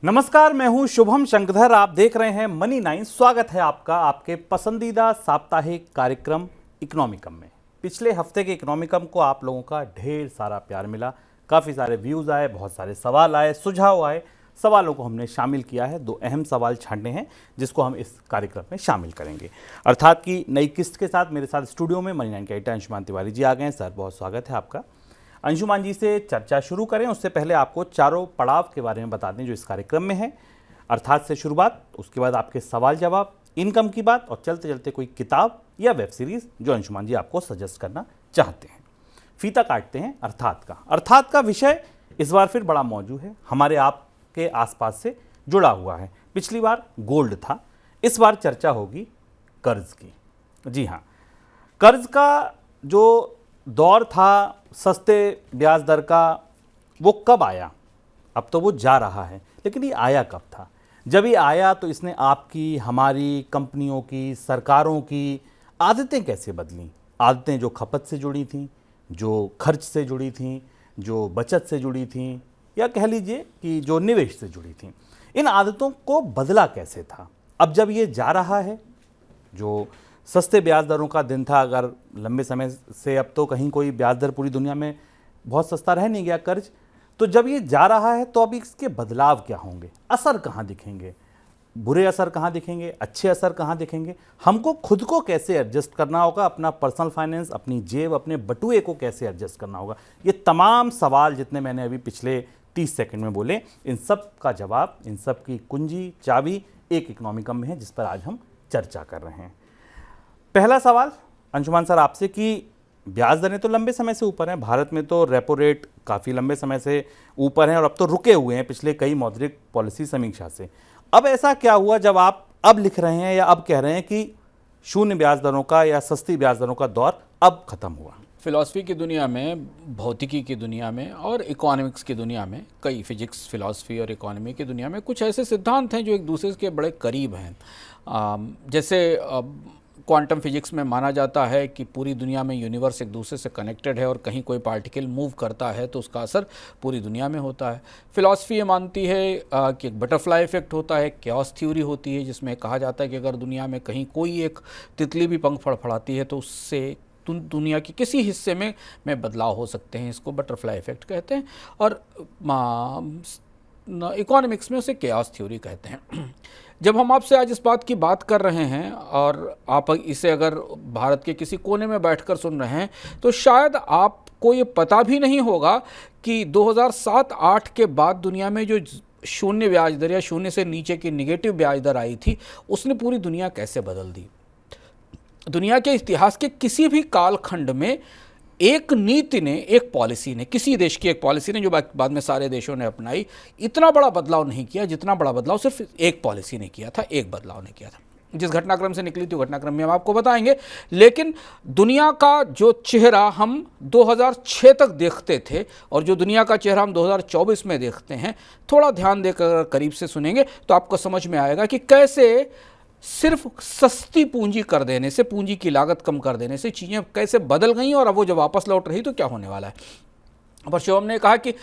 नमस्कार, मैं हूं शुभम शंकरधर। आप देख रहे हैं मनी 9। स्वागत है आपका आपके पसंदीदा साप्ताहिक कार्यक्रम इकोनॉमिकम में। पिछले हफ्ते के इकोनॉमिकम को आप लोगों का ढेर सारा प्यार मिला, काफ़ी सारे व्यूज़ आए, बहुत सारे सवाल आए, सुझाव आए। सवालों को हमने शामिल किया है। दो अहम सवाल छांटे हैं जिसको हम इस कार्यक्रम में शामिल करेंगे। अर्थात कि नई किस्त के साथ मेरे साथ स्टूडियो में मनी 9 के एडिटर अंशुमान तिवारी जी आ गए हैं। सर, बहुत स्वागत है आपका। अंशुमान जी से चर्चा शुरू करें उससे पहले आपको चारों पड़ाव के बारे में बता दें जो इस कार्यक्रम में है। अर्थात से शुरुआत, उसके बाद आपके सवाल जवाब, इनकम की बात और चलते चलते कोई किताब या वेब सीरीज़ जो अंशुमान जी आपको सजेस्ट करना चाहते हैं। फीता काटते हैं अर्थात का विषय इस बार फिर बड़ा मौजूद है, हमारे आपके आसपास से जुड़ा हुआ है। पिछली बार गोल्ड था, इस बार चर्चा होगी कर्ज की। जी हाँ, कर्ज का जो दौर था सस्ते ब्याज दर का, वो कब आया? अब तो वो जा रहा है, लेकिन ये आया कब था? जब ये आया तो इसने आपकी, हमारी, कंपनियों की, सरकारों की आदतें कैसे बदली? आदतें जो खपत से जुड़ी थीं, जो खर्च से जुड़ी थीं, जो बचत से जुड़ी थीं, या कह लीजिए कि जो निवेश से जुड़ी थीं, इन आदतों को बदला कैसे था? अब जब ये जा रहा है, जो सस्ते ब्याज दरों का दिन था, अगर लंबे समय से अब तो कहीं कोई ब्याज दर पूरी दुनिया में बहुत सस्ता रह नहीं गया कर्ज, तो जब ये जा रहा है तो अब इसके बदलाव क्या होंगे? असर कहाँ दिखेंगे? बुरे असर कहाँ दिखेंगे? अच्छे असर कहाँ दिखेंगे? हमको खुद को कैसे एडजस्ट करना होगा? अपना पर्सनल फाइनेंस, अपनी जेब, अपने बटुए को कैसे एडजस्ट करना होगा? ये तमाम सवाल जितने मैंने अभी पिछले 30 सेकंड में बोले, इन सब का जवाब, इन सब की कुंजी, चाबी एक इकोनॉमिकम में है जिस पर आज हम चर्चा कर रहे हैं। पहला सवाल अंशुमान सर आपसे कि ब्याज दरें तो लंबे समय से ऊपर हैं, भारत में तो रेपो रेट काफ़ी लंबे समय से ऊपर हैं और अब तो रुके हुए हैं पिछले कई मौद्रिक पॉलिसी समीक्षा से। अब ऐसा क्या हुआ जब आप अब लिख रहे हैं या अब कह रहे हैं कि शून्य ब्याज दरों का या सस्ती ब्याज दरों का दौर अब खत्म हुआ? फ़िलासफ़ी की दुनिया में, भौतिकी की दुनिया में और इकोनॉमिक्स की दुनिया में, कई फिजिक्स, फ़िलासफ़ी और इकोनॉमी की दुनिया में कुछ ऐसे सिद्धांत हैं जो एक दूसरे के बड़े करीब हैं। जैसे क्वांटम फिजिक्स में माना जाता है कि पूरी दुनिया में यूनिवर्स एक दूसरे से कनेक्टेड है और कहीं कोई पार्टिकल मूव करता है तो उसका असर पूरी दुनिया में होता है। फ़िलासफ़ी ये मानती है कि एक बटरफ्लाई इफेक्ट होता है, कैओस थ्योरी होती है जिसमें कहा जाता है कि अगर दुनिया में कहीं कोई एक तितली भी पंख फड़फड़ाती है तो उससे दुनिया के किसी हिस्से में बदलाव हो सकते हैं। इसको बटरफ्लाई इफेक्ट कहते हैं और इकोनॉमिक्स में उसे कैओस थ्योरी कहते हैं। जब हम आपसे आज इस बात की बात कर रहे हैं और आप इसे अगर भारत के किसी कोने में बैठकर सुन रहे हैं तो शायद आपको ये पता भी नहीं होगा कि 2007-8 के बाद दुनिया में जो शून्य ब्याज दर या शून्य से नीचे की निगेटिव ब्याज दर आई थी उसने पूरी दुनिया कैसे बदल दी। दुनिया के इतिहास के किसी भी कालखंड में एक नीति ने, एक पॉलिसी ने, किसी देश की एक पॉलिसी ने जो बाद में सारे देशों ने अपनाई, इतना बड़ा बदलाव नहीं किया जितना बड़ा बदलाव सिर्फ एक पॉलिसी ने किया था, एक बदलाव ने किया था। जिस घटनाक्रम से निकली थी वो घटनाक्रम में हम आपको बताएंगे, लेकिन दुनिया का जो चेहरा हम 2006 तक देखते थे और जो दुनिया का चेहरा हम 2024 में देखते हैं, थोड़ा ध्यान देकर करीब से सुनेंगे तो आपको समझ में आएगा कि कैसे सिर्फ सस्ती पूंजी कर देने से, पूंजी की लागत कम कर देने से चीज़ें कैसे बदल गई और अब वो जब वापस लौट रही तो क्या होने वाला है। पर शिवम ने कहा कि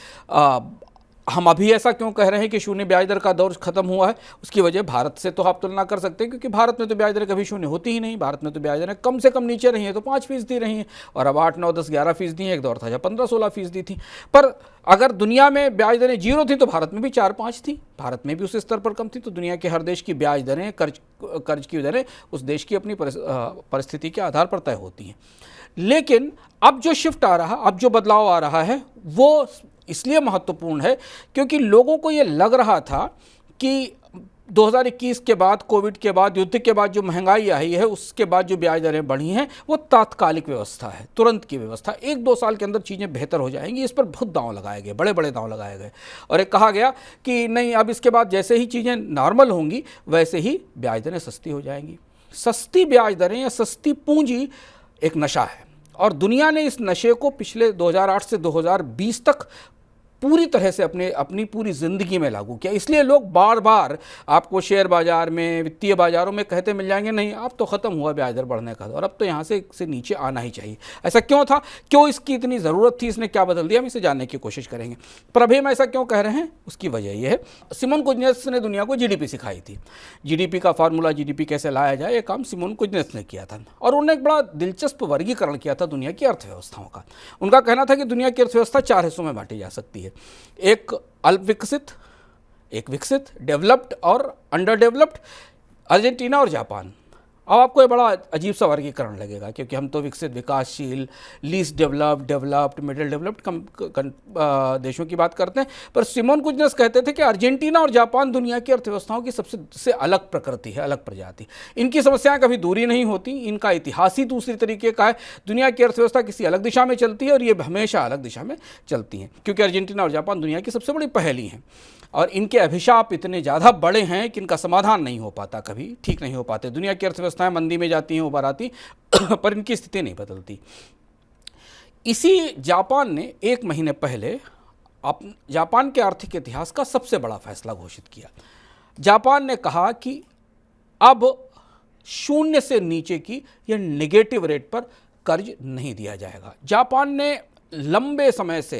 हम अभी ऐसा क्यों कह रहे हैं कि शून्य ब्याज दर का दौर खत्म हुआ है। उसकी वजह भारत से तो आप तुलना कर सकते हैं क्योंकि भारत में तो ब्याज दर कभी शून्य होती ही नहीं। भारत में तो ब्याज दरें कम से कम नीचे रही हैं तो 5% रही हैं और अब 8, 9, 10, 11% एक दौर था जब 15-16% थी। पर अगर दुनिया में ब्याज दरें 0 थी तो भारत में भी 4-5 थी, भारत में भी उस स्तर पर कम थी। तो दुनिया के हर देश की ब्याज दरें, कर्ज की दरें उस देश की अपनी परिस्थिति के आधार पर तय होती हैं। लेकिन अब जो शिफ्ट आ रहा, अब जो बदलाव आ रहा है वो इसलिए महत्वपूर्ण है क्योंकि लोगों को ये लग रहा था कि 2021 के बाद, कोविड के बाद, युद्ध के बाद जो महंगाई आई है उसके बाद जो ब्याज दरें बढ़ी हैं वो तात्कालिक व्यवस्था है, तुरंत की व्यवस्था। 1-2 साल के अंदर चीज़ें बेहतर हो जाएंगी। इस पर बहुत दांव लगाए गए, बड़े बड़े दांव लगाए गए और एक कहा गया कि नहीं, अब इसके बाद जैसे ही चीज़ें नॉर्मल होंगी वैसे ही ब्याज दरें सस्ती हो जाएंगी। सस्ती ब्याज दरें या सस्ती पूंजी एक नशा है और दुनिया ने इस नशे को पिछले 2008 से 2020 तक पूरी तरह से अपनी पूरी ज़िंदगी में लागू किया। इसलिए लोग बार बार आपको शेयर बाजार में, वित्तीय बाजारों में कहते मिल जाएंगे, नहीं अब तो ख़त्म हुआ ब्याज दर बढ़ने का, और अब तो यहाँ से नीचे आना ही चाहिए। ऐसा क्यों था, क्यों इसकी इतनी ज़रूरत थी, इसने क्या बदल दिया, हम इसे जानने की कोशिश करेंगे। पर अभी हम ऐसा क्यों कह रहे हैं, उसकी वजह यह है, सिमोन कुजनेस ने दुनिया को जीडीपी सिखाई थी। जीडीपी का फार्मूला, जीडीपी कैसे लाया जाए, ये काम सिमोन कुजनेस ने किया था। और उन्होंने एक बड़ा दिलचस्प वर्गीकरण किया था दुनिया की अर्थव्यवस्थाओं का। उनका कहना था कि दुनिया की अर्थव्यवस्था 4 हिस्सों में बांटी जा सकती है, एक अल्प विकसित, एक विकसित, डेवलप्ड और अंडर डेवलप्ड, अर्जेंटीना और जापान। अब आपको ये बड़ा अजीब सा वर्गीकरण लगेगा, क्योंकि हम तो विकसित, विकासशील, least developed, developed, middle developed देशों की बात करते हैं। पर सिमोन कुजनेस कहते थे कि अर्जेंटीना और जापान दुनिया की अर्थव्यवस्थाओं की सबसे अलग प्रकृति है, अलग प्रजाति। इनकी समस्याएं कभी दूरी नहीं होती, इनका इतिहास ही दूसरी तरीके का है। दुनिया की अर्थव्यवस्था किसी अलग दिशा में चलती है और ये हमेशा अलग दिशा में चलती हैं, क्योंकि अर्जेंटीना और जापान दुनिया की सबसे बड़ी पहेली हैं और इनके अभिशाप इतने ज़्यादा बड़े हैं कि इनका समाधान नहीं हो पाता, कभी ठीक नहीं हो पाते। दुनिया की अर्थव्यवस्थाएं मंदी में जाती हैं, उभर आती पर इनकी स्थिति नहीं बदलती। इसी जापान ने 1 महीने पहले जापान के आर्थिक इतिहास का सबसे बड़ा फैसला घोषित किया। जापान ने कहा कि अब 0 से नीचे की या नेगेटिव रेट पर कर्ज नहीं दिया जाएगा। जापान ने लंबे समय से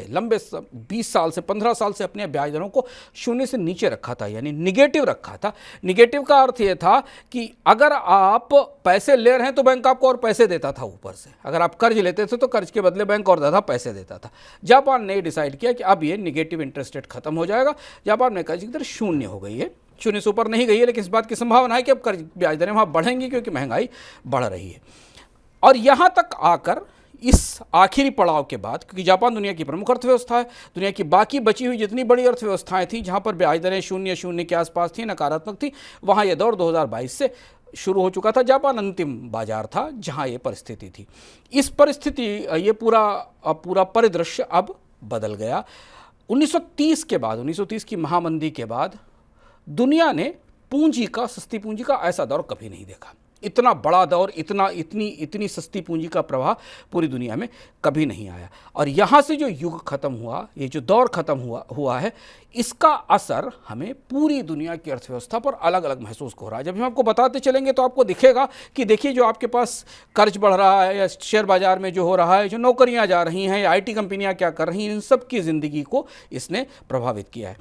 20 साल से 15 साल से अपने ब्याज दरों को 0 से नीचे रखा था, यानी निगेटिव रखा था। निगेटिव का अर्थ यह था कि अगर आप पैसे ले रहे हैं तो बैंक आपको और पैसे देता था ऊपर से, अगर आप कर्ज लेते थे तो कर्ज के बदले बैंक और ज़्यादा पैसे देता था। जापान ने डिसाइड किया कि अब ये निगेटिव इंटरेस्ट रेट खत्म हो जाएगा। जापान में कर्ज की दर 0 हो गई है, 0 से ऊपर नहीं गई है, लेकिन इस बात की संभावना है कि अब कर्ज ब्याज दरें वहाँ बढ़ेंगी, क्योंकि महंगाई बढ़ रही है। और यहाँ तक आकर इस आखिरी पड़ाव के बाद, क्योंकि जापान दुनिया की प्रमुख अर्थव्यवस्था है, दुनिया की बाकी बची हुई जितनी बड़ी अर्थव्यवस्थाएं थी जहां पर ब्याज दरें 0 के आसपास थी, नकारात्मक थी, वहां यह दौर 2022 से शुरू हो चुका था। जापान अंतिम बाजार था जहां ये परिस्थिति थी। इस परिस्थिति, ये पूरा परिदृश्य अब बदल गया। 1930 के बाद, 1930 की महामंदी के बाद दुनिया ने सस्ती पूंजी का ऐसा दौर कभी नहीं देखा। इतना बड़ा दौर, इतनी सस्ती पूंजी का प्रवाह पूरी दुनिया में कभी नहीं आया। और यहाँ से जो युग खत्म हुआ, ये जो दौर खत्म हुआ है, इसका असर हमें पूरी दुनिया की अर्थव्यवस्था पर अलग अलग महसूस हो रहा है। जब हम आपको बताते चलेंगे तो आपको दिखेगा कि देखिए, जो आपके पास कर्ज बढ़ रहा है, या शेयर बाजार में जो हो रहा है, जो नौकरियाँ जा रही हैं, या IT कंपनियाँ क्या कर रही हैं, इन सब की ज़िंदगी को इसने प्रभावित किया है।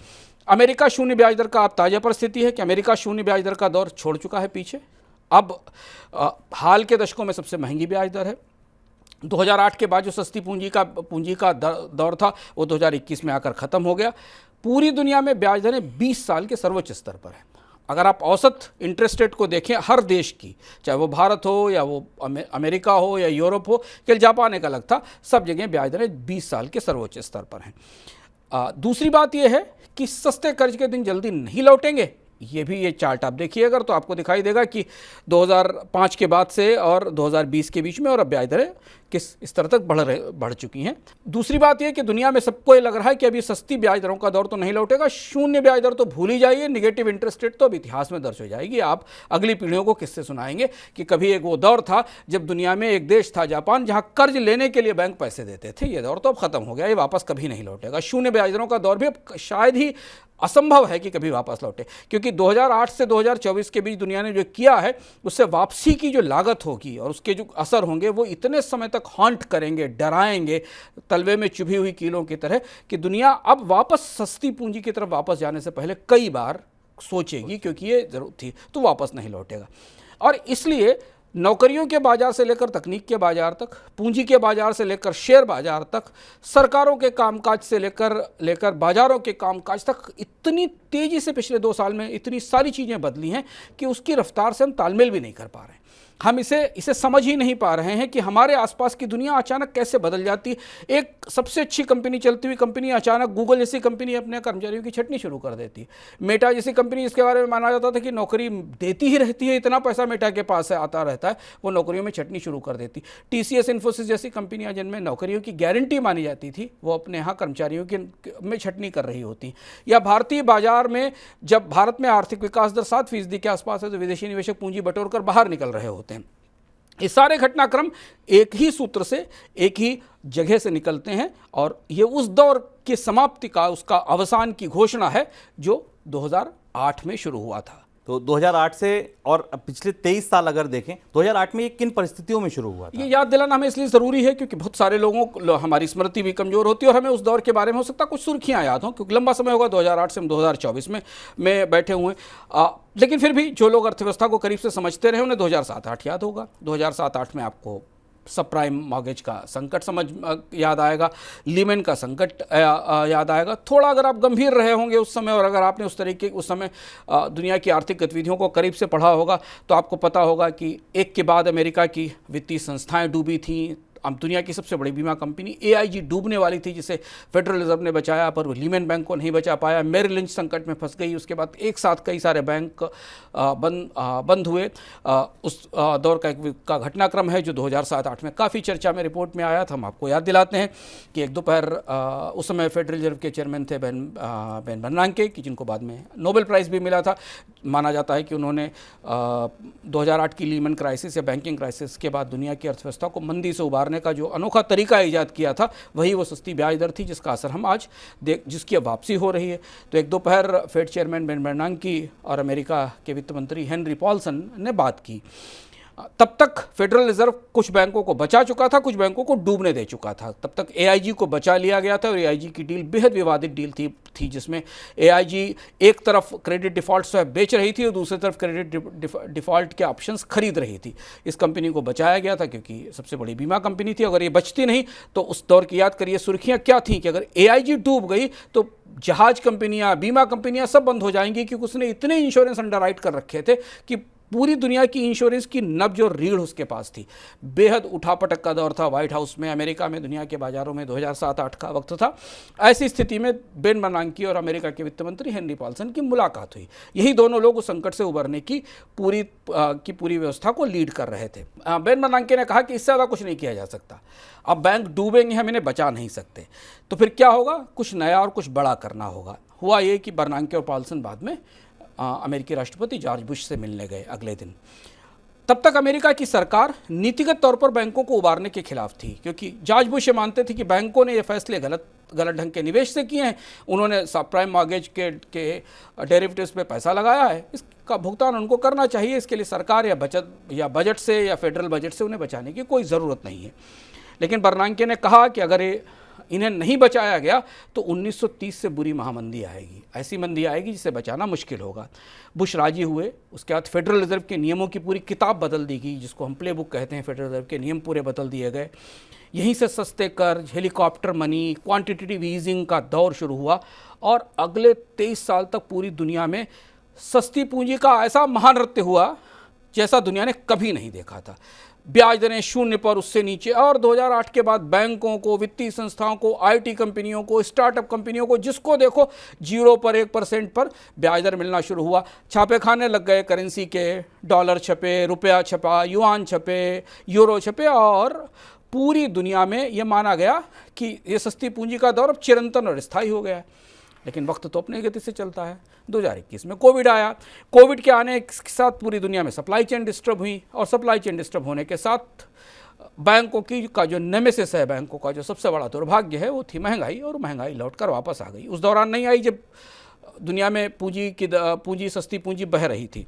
अमेरिका 0 ब्याज दर का अब ताज़ा परिस्थिति है कि अमेरिका 0 ब्याज दर का दौर छोड़ चुका है पीछे। अब हाल के दशकों में सबसे महंगी ब्याज दर है। 2008 के बाद जो सस्ती पूंजी का दौर था, वो 2021 में आकर ख़त्म हो गया। पूरी दुनिया में ब्याज दरें 20 साल के सर्वोच्च स्तर पर हैं। अगर आप औसत इंटरेस्ट रेट को देखें हर देश की, चाहे वो भारत हो या वो अमेरिका हो या यूरोप हो, केवल जापान एक अलग था, सब जगह ब्याज दरें 20 साल के सर्वोच्च स्तर पर हैं। दूसरी बात यह है कि सस्ते कर्ज के दिन जल्दी नहीं लौटेंगे। ये चार्ट आप देखिए अगर, तो आपको दिखाई देगा कि 2005 के बाद से और 2020 के बीच में और अब ब्याज दरें किस स्तर तक बढ़ चुकी हैं। दूसरी बात यह कि दुनिया में सबको ये लग रहा है कि अभी सस्ती ब्याज दरों का दौर तो नहीं लौटेगा, 0 ब्याज दर तो भूल ही जाइए, निगेटिव इंटरेस्ट रेट तो अब इतिहास में दर्ज हो जाएगी। आप अगली पीढ़ियों को किससे सुनाएंगे कि कभी एक वो दौर था जब दुनिया में एक देश था जापान, जहां कर्ज लेने के लिए बैंक पैसे देते थे। ये दौर तो अब खत्म हो गया, ये वापस कभी नहीं लौटेगा। 0 ब्याज दरों का दौर भी अब शायद ही असंभव है कि कभी वापस लौटे, क्योंकि 2008 से 2024 के बीच दुनिया ने जो किया है, उससे वापसी की जो लागत होगी और उसके जो असर होंगे, वो इतने समय तक हॉन्ट करेंगे, डराएंगे, तलवे में चुभी हुई कीलों की तरह, कि दुनिया अब वापस सस्ती पूंजी की तरफ वापस जाने से पहले कई बार सोचेगी, क्योंकि ये जरूरत थी, तो वापस नहीं लौटेगा। और इसलिए नौकरियों के बाजार से लेकर तकनीक के बाजार तक, पूंजी के बाजार से लेकर शेयर बाजार तक, सरकारों के कामकाज से लेकर बाजारों के कामकाज तक, इतनी तेज़ी से पिछले 2 साल में इतनी सारी चीज़ें बदली हैं कि उसकी रफ्तार से हम तालमेल भी नहीं कर पा रहे हैं। हम इसे समझ ही नहीं पा रहे हैं कि हमारे आसपास की दुनिया अचानक कैसे बदल जाती है। एक सबसे अच्छी कंपनी, चलती हुई कंपनी, अचानक गूगल जैसी कंपनी अपने कर्मचारियों की छटनी शुरू कर देती है। मेटा जैसी कंपनी, जिसके बारे में माना जाता था कि नौकरी देती ही रहती है, इतना पैसा मेटा के पास से आता रहता है, वो नौकरियों में छटनी शुरू कर देती। TCS, इन्फोसिस जैसी कंपनियां जिनमें नौकरियों की गारंटी मानी जाती थी, वो अपने यहाँ कर्मचारियों की में छटनी कर रही होती। या भारतीय बाजार में, जब भारत में आर्थिक विकास दर 7% के आसपास है, तो विदेशी निवेशक पूंजी बटोर कर बाहर निकल रहे होते हैं। ये सारे घटनाक्रम एक ही सूत्र से, एक ही जगह से निकलते हैं और ये उस दौर की समाप्ति का, उसका अवसान की घोषणा है जो 2008 में शुरू हुआ था। तो 2008 से और पिछले 23 साल अगर देखें, 2008 में ये किन परिस्थितियों में शुरू हुआ था? ये याद दिलाना हमें इसलिए ज़रूरी है क्योंकि बहुत सारे लोगों को, हमारी स्मृति भी कमज़ोर होती है और हमें उस दौर के बारे में हो सकता है कुछ सुर्खियां याद हों, क्योंकि लंबा समय होगा 2008 से हम 2024 में बैठे हुए हैं। लेकिन फिर भी जो लोग अर्थव्यवस्था को करीब से समझते रहे उन्हें 2007-8 याद होगा। 2007-8 में आपको सब प्राइम मॉर्गेज का संकट याद आएगा, लीमन का संकट याद आएगा। थोड़ा अगर आप गंभीर रहे होंगे उस समय और अगर आपने उस समय दुनिया की आर्थिक गतिविधियों को करीब से पढ़ा होगा तो आपको पता होगा कि एक के बाद अमेरिका की वित्तीय संस्थाएं डूबी थीं। अब दुनिया की सबसे बड़ी बीमा कंपनी AIG डूबने वाली थी, जिसे फेडरल रिजर्व ने बचाया, पर वो लीमन बैंक को नहीं बचा पाया। मेरिल लिंच संकट में फंस गई। उसके बाद एक साथ कई सारे बैंक बंद हुए। उस दौर का घटनाक्रम है जो 2007-8 में काफ़ी चर्चा में रिपोर्ट में आया था। हम आपको याद दिलाते हैं कि एक दोपहर उस समय फेडरल रिजर्व के चेयरमैन थे बेन बर्नांके, कि जिनको बाद में नोबेल प्राइज़ भी मिला था। माना जाता है कि उन्होंने 2008 की लीमन क्राइसिस या बैंकिंग क्राइसिस के बाद दुनिया की अर्थव्यवस्था को मंदी से उबारने का जो अनोखा तरीका ईजाद किया था, वही वो सस्ती ब्याज दर थी जिसका असर हम आज जिसकी अब वापसी हो रही है। तो एक दोपहर फेड चेयरमैन बेन बर्नांके और अमेरिका के वित्त मंत्री हेनरी पॉलसन ने बात की। तब तक फेडरल रिजर्व कुछ बैंकों को बचा चुका था, कुछ बैंकों को डूबने दे चुका था। तब तक AIG को बचा लिया गया था और AIG की डील बेहद विवादित डील थी जिसमें AIG एक तरफ क्रेडिट डिफ़ॉल्ट स्वैप बेच रही थी और दूसरी तरफ क्रेडिट डिफ़ॉल्ट के ऑप्शंस खरीद रही थी। इस कंपनी को बचाया गया था क्योंकि सबसे बड़ी बीमा कंपनी थी। अगर ये बचती नहीं तो उस दौर की याद करिए सुर्खियाँ क्या थी कि अगर AIG डूब गई तो जहाज कंपनियाँ, बीमा कंपनियाँ सब बंद हो जाएंगी, क्योंकि उसने इतने इंश्योरेंस अंडरराइट कर रखे थे कि पूरी दुनिया की इंश्योरेंस की नब्ज और रीढ़ उसके पास थी। बेहद उठापटक का दौर था व्हाइट हाउस में, अमेरिका में, दुनिया के बाजारों में। 2007-8 का वक्त था। ऐसी स्थिति में बेन बर्नांके और अमेरिका के वित्त मंत्री हेनरी पॉलसन की मुलाकात हुई। यही दोनों लोग उस संकट से उबरने की पूरी व्यवस्था को लीड कर रहे थे। बेन बर्नांके ने कहा कि इससे ज़्यादा कुछ नहीं किया जा सकता, अब बैंक डूबेंगे, हम इन्हें बचा नहीं सकते। तो फिर क्या होगा? कुछ नया और कुछ बड़ा करना होगा। हुआ ये कि बर्नांके और पॉलसन बाद में अमेरिकी राष्ट्रपति जॉर्ज बुश से मिलने गए अगले दिन। तब तक अमेरिका की सरकार नीतिगत तौर पर बैंकों को उबारने के खिलाफ थी, क्योंकि जॉर्ज बुश ये मानते थे कि बैंकों ने ये फैसले गलत ढंग के निवेश से किए हैं। उन्होंने सब प्राइम मॉर्गेज के डेरिवेटिव्स पे पैसा लगाया है, इसका भुगतान उनको करना चाहिए। इसके लिए सरकार या बजट से या फेडरल बजट से उन्हें बचाने की कोई ज़रूरत नहीं है। लेकिन बर्नांके ने कहा कि अगर इन्हें नहीं बचाया गया तो 1930 से बुरी महामंदी आएगी, ऐसी मंदी आएगी जिसे बचाना मुश्किल होगा। बुश राजी हुए। उसके बाद फेडरल रिजर्व के नियमों की पूरी किताब बदल दी गई, जिसको हम प्ले बुक कहते हैं। फेडरल रिजर्व के नियम पूरे बदल दिए गए। यहीं से सस्ते कर्ज, हेलीकॉप्टर मनी, क्वांटिटेटिव ईजिंग का दौर शुरू हुआ और अगले 23 साल तक पूरी दुनिया में सस्ती पूंजी का ऐसा महानृत्य हुआ जैसा दुनिया ने कभी नहीं देखा था। ब्याज दरें शून्य पर, उससे नीचे। और 2008 के बाद बैंकों को, वित्तीय संस्थाओं को, IT कंपनियों को, स्टार्टअप कंपनियों को, जिसको देखो 0 पर, 1% पर ब्याज दर मिलना शुरू हुआ। छापे खाने लग गए करेंसी के। डॉलर छपे, रुपया छपा, युआन छपे, यूरो छपे और पूरी दुनिया में यह माना गया कि ये सस्ती पूंजी का दौर अब चिरंतन और स्थायी हो गया है। लेकिन वक्त तो अपनी गति से चलता है। 2021 में कोविड आया। कोविड के आने के साथ पूरी दुनिया में सप्लाई चेन डिस्टर्ब हुई और सप्लाई चेन डिस्टर्ब होने के साथ बैंकों का जो नेमेसिस है, बैंकों का जो सबसे बड़ा दुर्भाग्य है, वो थी महंगाई। और महंगाई लौटकर वापस आ गई। उस दौरान नहीं आई जब दुनिया में सस्ती पूंजी बह रही थी।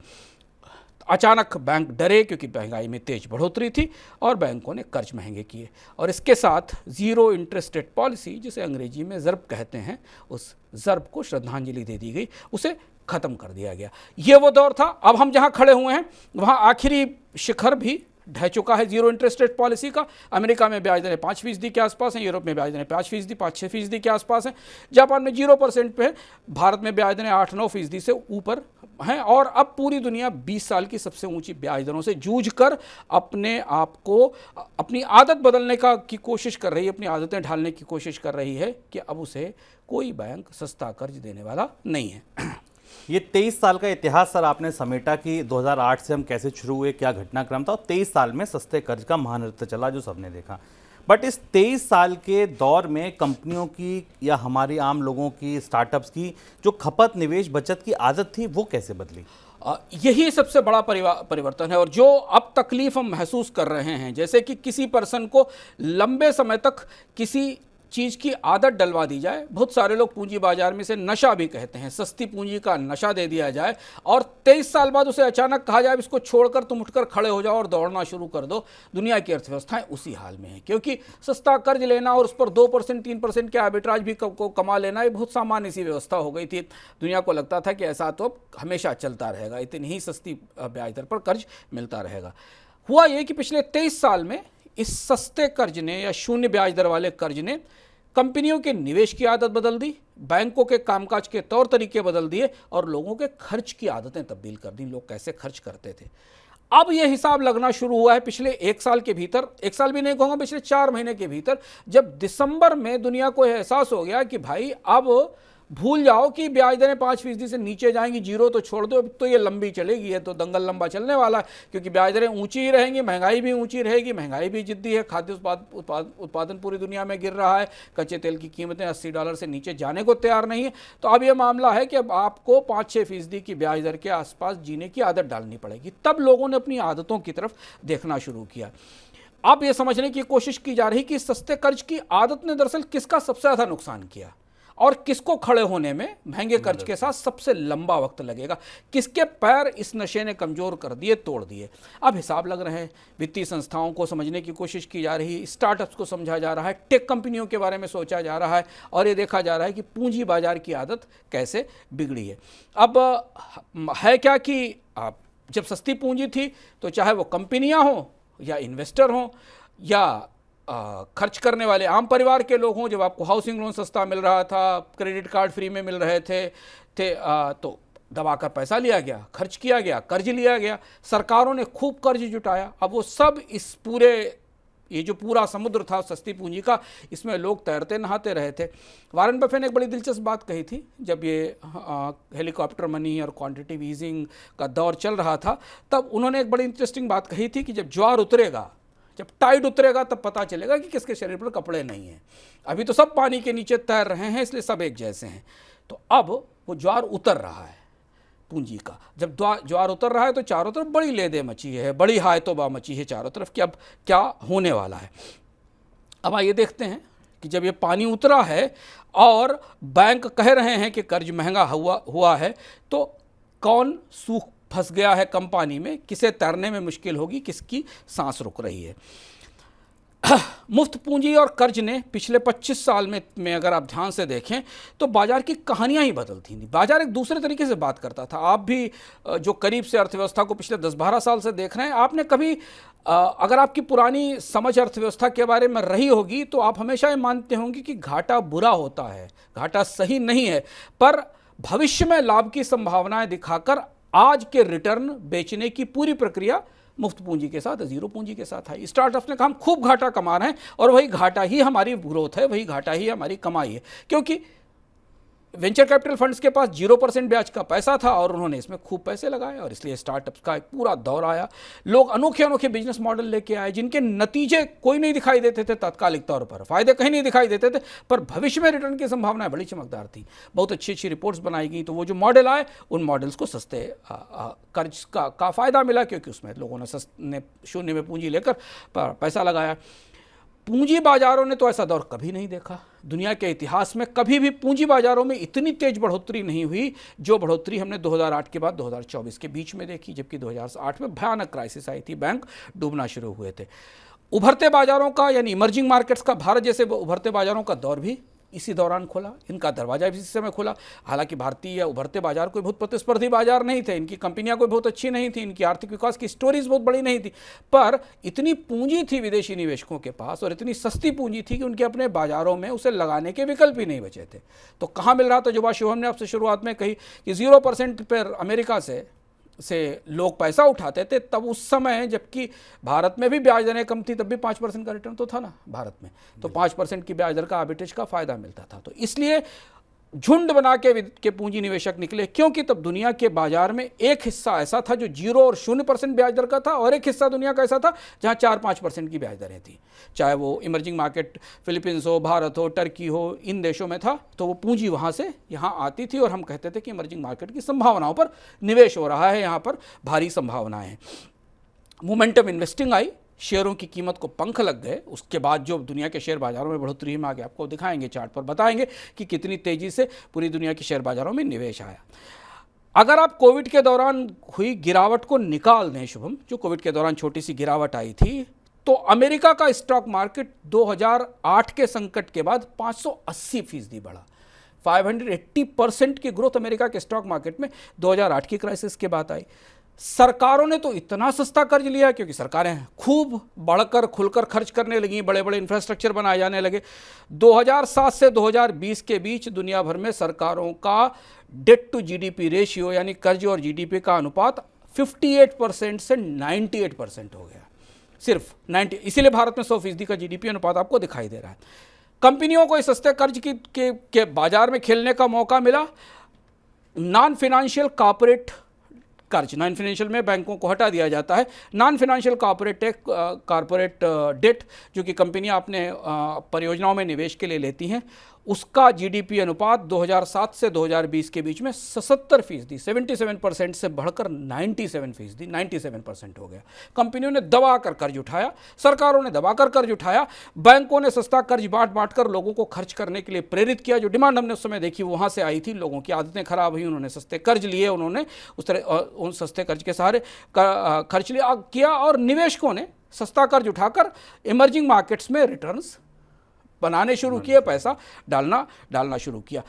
अचानक बैंक डरे क्योंकि महंगाई में तेज बढ़ोतरी थी और बैंकों ने कर्ज महंगे किए। और इसके साथ ज़ीरो इंटरेस्ट रेट पॉलिसी, जिसे अंग्रेजी में ज़र्ब कहते हैं, उस ज़र्ब को श्रद्धांजलि दे दी गई, उसे ख़त्म कर दिया गया। ये वो दौर था। अब हम जहाँ खड़े हुए हैं वहाँ आखिरी शिखर भी ढह चुका है जीरो इंटरेस्ट रेट पॉलिसी का। अमेरिका में ब्याज दरें 5% के आसपास हैं, यूरोप में ब्याज दरें 5%, 5-6% के आसपास हैं, जापान में 0% पे है, भारत में ब्याज दरें 8-9% से ऊपर हैं। और अब पूरी दुनिया 20 साल की सबसे ऊंची ब्याज दरों से जूझकर अपने आप को, अपनी आदत बदलने की कोशिश कर रही है, अपनी आदतें ढालने की कोशिश कर रही है कि अब उसे कोई बैंक सस्ता कर्ज देने वाला नहीं है। ये 23 साल का इतिहास सर आपने समेटा कि 2008 से हम कैसे शुरू हुए, क्या घटनाक्रम था, और 23 साल में सस्ते कर्ज का महानृत्य चला जो सबने देखा। बट इस 23 साल के दौर में कंपनियों की या हमारी आम लोगों की, स्टार्टअप्स की जो खपत, निवेश, बचत की आदत थी, वो कैसे बदली? यही सबसे बड़ा परिवर्तन है। और जो अब तकलीफ हम महसूस कर रहे हैं, जैसे कि किसी पर्सन को लंबे समय तक किसी चीज़ की आदत डलवा दी जाए, बहुत सारे लोग पूंजी बाजार में से नशा भी कहते हैं, सस्ती पूंजी का नशा दे दिया जाए और 23 साल बाद उसे अचानक कहा जाए इसको छोड़कर तुम उठकर खड़े हो जाओ और दौड़ना शुरू कर दो। दुनिया की अर्थव्यवस्थाएं उसी हाल में है, क्योंकि सस्ता कर्ज लेना और उस पर 2% 3% के आर्बिट्राज भी को कमा लेना ये बहुत सामान्य सी व्यवस्था हो गई थी। दुनिया को लगता था कि ऐसा तो हमेशा चलता रहेगा, इतनी ही सस्ती ब्याज दर पर कर्ज मिलता रहेगा। हुआ ये कि पिछले 23 साल में इस सस्ते कर्ज ने या शून्य ब्याज दर वाले कर्ज ने कंपनियों के निवेश की आदत बदल दी, बैंकों के कामकाज के तौर तरीके बदल दिए और लोगों के खर्च की आदतें तब्दील कर दी। लोग कैसे खर्च करते थे, अब यह हिसाब लगना शुरू हुआ है पिछले 1 साल के भीतर, 1 साल भी नहीं कहूँगा, पिछले 4 महीने के भीतर, जब दिसंबर में दुनिया को एहसास हो गया कि भाई अब भूल जाओ कि ब्याज दरें 5% से नीचे जाएंगी, जीरो तो छोड़ दो, अब तो ये लंबी चलेगी, ये तो दंगल लंबा चलने वाला है, क्योंकि ब्याज दरें ऊंची ही रहेंगी, महंगाई भी ऊंची रहेगी, महंगाई भी जिद्दी है, खाद्य उत्पादन पूरी दुनिया में गिर रहा है, कच्चे तेल की कीमतें $80 से नीचे जाने को तैयार नहीं है। तो अब यह मामला है कि अब आपको 5-6% की ब्याज दर के आसपास जीने की आदत डालनी पड़ेगी। तब लोगों ने अपनी आदतों की तरफ देखना शुरू किया। अब यह समझने की कोशिश की जा रही कि सस्ते कर्ज की आदत ने दरअसल किसका सबसे ज़्यादा नुकसान किया और किसको खड़े होने में महंगे कर्ज के साथ सबसे लंबा वक्त लगेगा, किसके पैर इस नशे ने कमजोर कर दिए, तोड़ दिए। अब हिसाब लग रहे हैं, वित्तीय संस्थाओं को समझने की कोशिश की जा रही है, स्टार्टअप्स को समझा जा रहा है, टेक कंपनियों के बारे में सोचा जा रहा है और ये देखा जा रहा है कि पूंजी बाजार की आदत कैसे बिगड़ी है। अब है क्या कि जब सस्ती पूंजी थी तो चाहे वो कंपनियां हों या इन्वेस्टर हों या खर्च करने वाले आम परिवार के लोग हों, जब आपको हाउसिंग लोन सस्ता मिल रहा था, क्रेडिट कार्ड फ्री में मिल रहे थे तो दबाकर पैसा लिया गया, खर्च किया गया, कर्ज लिया गया, सरकारों ने खूब कर्ज जुटाया। अब वो सब इस पूरे ये जो पूरा समुद्र था सस्ती पूंजी का, इसमें लोग तैरते नहाते रहे थे। वारेन बफे ने एक बड़ी दिलचस्प बात कही थी, जब ये हेलीकॉप्टर मनी और क्वांटिटेटिव ईजिंग का दौर चल रहा था, तब उन्होंने एक बड़ी इंटरेस्टिंग बात कही थी कि जब ज्वार उतरेगा, जब टाइड उतरेगा, तब पता चलेगा कि किसके शरीर पर कपड़े नहीं हैं। अभी तो सब पानी के नीचे तैर रहे हैं, इसलिए सब एक जैसे हैं। तो अब वो ज्वार उतर रहा है पूंजी का। जब ज्वार उतर रहा है तो चारों तरफ बड़ी लेदे मची है, बड़ी हाय तौबा मची है चारों तरफ कि अब क्या होने वाला है। अब आइए देखते हैं कि जब ये पानी उतरा है और बैंक कह रहे हैं कि कर्ज महंगा हुआ है, तो कौन सूख फंस गया है कम पानी में, किसे तैरने में मुश्किल होगी, किसकी सांस रुक रही है। मुफ्त पूंजी और कर्ज ने पिछले 25 साल में अगर आप ध्यान से देखें तो बाजार की कहानियां ही बदलती थी। बाजार एक दूसरे तरीके से बात करता था। आप भी जो करीब से अर्थव्यवस्था को पिछले 10-12 साल से देख रहे हैं, आपने कभी अगर आपकी पुरानी समझ अर्थव्यवस्था के बारे में रही होगी तो आप हमेशा ये मानते होंगे कि घाटा बुरा होता है, घाटा सही नहीं है, पर भविष्य में लाभ की संभावनाएं दिखाकर आज के रिटर्न बेचने की पूरी प्रक्रिया मुफ्त पूंजी के साथ, जीरो पूंजी के साथ है। स्टार्टअप्स ने कहा हम खूब घाटा कमा रहे हैं और वही घाटा ही हमारी ग्रोथ है, वही घाटा ही हमारी कमाई है, क्योंकि वेंचर कैपिटल फंड्स के पास 0% ब्याज का पैसा था और उन्होंने इसमें खूब पैसे लगाए और इसलिए स्टार्टअप्स का एक पूरा दौर आया। लोग अनोखे अनोखे बिजनेस मॉडल लेके आए जिनके नतीजे कोई नहीं दिखाई देते थे तात्कालिक तौर पर, फायदे कहीं नहीं दिखाई देते थे, पर भविष्य में रिटर्न की संभावनाएं बड़ी चमकदार थी। बहुत अच्छी अच्छी रिपोर्ट्स बनाई गई, तो वो जो मॉडल आए उन मॉडल्स को सस्ते कर्ज का फायदा मिला, क्योंकि उसमें लोगों ने शून्य में पूंजी लेकर पैसा लगाया। पूंजी बाजारों ने तो ऐसा दौर कभी नहीं देखा। दुनिया के इतिहास में कभी भी पूंजी बाजारों में इतनी तेज बढ़ोतरी नहीं हुई जो बढ़ोतरी हमने 2008 के बाद 2024 के बीच में देखी, जबकि 2008 में भयानक क्राइसिस आई थी, बैंक डूबना शुरू हुए थे। उभरते बाजारों का यानी इमर्जिंग मार्केट्स का, भारत जैसे उभरते बाजारों का दौर भी इसी दौरान खुला, इनका दरवाजा भी इसी समय खुला। हालांकि भारतीय या उभरते बाजार कोई बहुत प्रतिस्पर्धी बाजार नहीं थे, इनकी कंपनियां कोई बहुत अच्छी नहीं थी, इनकी आर्थिक विकास की स्टोरीज बहुत बड़ी नहीं थी, पर इतनी पूंजी थी विदेशी निवेशकों के पास और इतनी सस्ती पूंजी थी कि उनके अपने बाजारों में उसे लगाने के विकल्प ही नहीं बचे थे। तो कहाँ मिल रहा था? जो बात शिवम ने आपसे शुरुआत में कही कि 0% पर अमेरिका से लोग पैसा उठाते थे, तब उस समय जबकि भारत में भी ब्याज दरें कम थी, तब भी 5% का रिटर्न तो था ना भारत में, तो 5% की ब्याज दर का आर्बिट्रेज का फायदा मिलता था। तो इसलिए झुंड बना के पूंजी निवेशक निकले, क्योंकि तब दुनिया के बाजार में एक हिस्सा ऐसा था जो 0 और 0% ब्याज दर का था, और एक हिस्सा दुनिया का ऐसा था जहां 4-5% की ब्याज दरें थी। चाहे वो इमर्जिंग मार्केट फिलीपींस हो, भारत हो, टर्की हो, इन देशों में था, तो वो पूंजी वहां से यहां आती थी और हम कहते थे कि इमर्जिंग मार्केट की संभावनाओं पर निवेश हो रहा है, यहां पर भारी संभावनाएं हैं। मोमेंटम इन्वेस्टिंग आई, शेयरों की कीमत को पंख लग गए। उसके बाद जो दुनिया के शेयर बाजारों में बढ़ोतरी हम आगे आपको दिखाएंगे, चार्ट पर बताएंगे कि कितनी तेजी से पूरी दुनिया के शेयर बाजारों में निवेश आया। अगर आप कोविड के दौरान हुई गिरावट को निकाल दें शुभम, जो कोविड के दौरान छोटी सी गिरावट आई थी, तो अमेरिका का स्टॉक मार्केट 2008 के संकट के बाद 580% बढ़ा। 580% की ग्रोथ अमेरिका के स्टॉक मार्केट में 2008 की क्राइसिस के बाद आई। सरकारों ने तो इतना सस्ता कर्ज लिया, क्योंकि सरकारें खूब बढ़कर खुलकर खर्च करने लगी, बड़े बड़े इंफ्रास्ट्रक्चर बनाए जाने लगे। 2007 से 2020 के बीच दुनिया भर में सरकारों का डेट टू जीडीपी रेशियो, यानी कर्ज और जीडीपी का अनुपात 58% से 98% हो गया, सिर्फ 90। इसीलिए भारत में 100% का जीडीपी अनुपात आपको दिखाई दे रहा है। कंपनियों को इस सस्ते कर्ज के बाजार में खेलने का मौका मिला। नॉन फाइनेंशियल कॉर्पोरेट कर्ज, नॉन फाइनेंशियल में बैंकों को हटा दिया जाता है, नॉन फाइनेंशियल कॉर्पोरेट डेट जो कि कंपनियां अपने परियोजनाओं में निवेश के लिए लेती हैं, उसका जीडीपी अनुपात 2007 से 2020 के बीच में 77%, 77% से बढ़कर 97% हो गया। कंपनियों ने दबाकर कर्ज उठाया, सरकारों ने दबाकर कर्ज उठाया, बैंकों ने सस्ता कर्ज बांट कर लोगों को खर्च करने के लिए प्रेरित किया। जो डिमांड हमने उस समय देखी वहां से आई थी, लोगों की आदतें खराब हुई, उन्होंने सस्ते कर्ज लिए, उन्होंने उस तरह उन सस्ते कर्ज के सहारे खर्च किया, और निवेशकों ने सस्ता कर्ज उठाकर इमर्जिंग मार्केट्स में रिटर्न्स बनाने शुरू किए, पैसा डालना शुरू किया।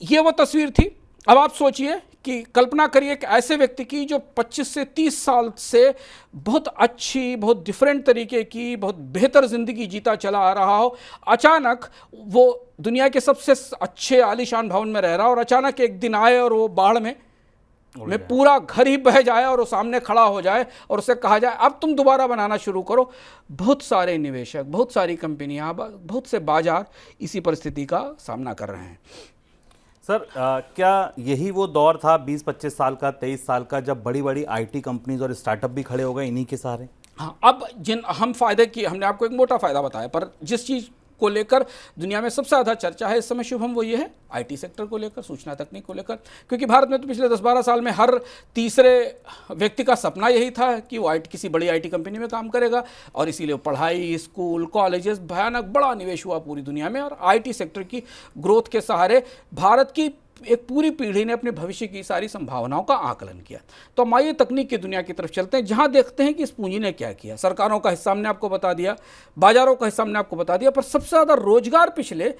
ये वो तस्वीर थी। अब आप सोचिए कि कल्पना करिए एक ऐसे व्यक्ति की जो 25 से 30 साल से बहुत अच्छी, बहुत डिफरेंट तरीके की, बहुत बेहतर जिंदगी जीता चला आ रहा हो, अचानक वो दुनिया के सबसे अच्छे आलीशान भवन में रह रहा हो, और अचानक एक दिन आए और वो बाढ़ में पूरा घर ही बह जाए और वो सामने खड़ा हो जाए और उसे कहा जाए अब तुम दोबारा बनाना शुरू करो। बहुत सारे निवेशक, बहुत सारी कंपनियां, बहुत से बाजार इसी परिस्थिति का सामना कर रहे हैं। सर, क्या यही वो दौर था 20-25 साल का, 23 साल का, जब बड़ी बड़ी आईटी कंपनीज और स्टार्टअप भी खड़े हो गए इन्हीं के सहारे? हाँ, अब जिन हम फायदे की, हमने आपको एक मोटा फायदा बताया, पर जिस चीज़ को लेकर दुनिया में सबसे ज़्यादा चर्चा है इस समय शुभम, वो ये है आईटी सेक्टर को लेकर, सूचना तकनीक को लेकर। क्योंकि भारत में तो पिछले 10-12 साल में हर तीसरे व्यक्ति का सपना यही था कि वो किसी बड़ी आईटी कंपनी में काम करेगा, और इसीलिए पढ़ाई, स्कूल, कॉलेजेस, भयानक बड़ा निवेश हुआ पूरी दुनिया में, और आईटी सेक्टर की ग्रोथ के सहारे भारत की एक पूरी पीढ़ी ने अपने भविष्य की सारी संभावनाओं का आकलन किया। तो हम आइए तकनीक की दुनिया की तरफ चलते हैं, जहां देखते हैं कि इस पूंजी ने क्या किया। सरकारों का हिस्सा हमने आपको बता दिया, बाजारों का हिस्सा हमने आपको बता दिया, पर सबसे ज़्यादा रोजगार पिछले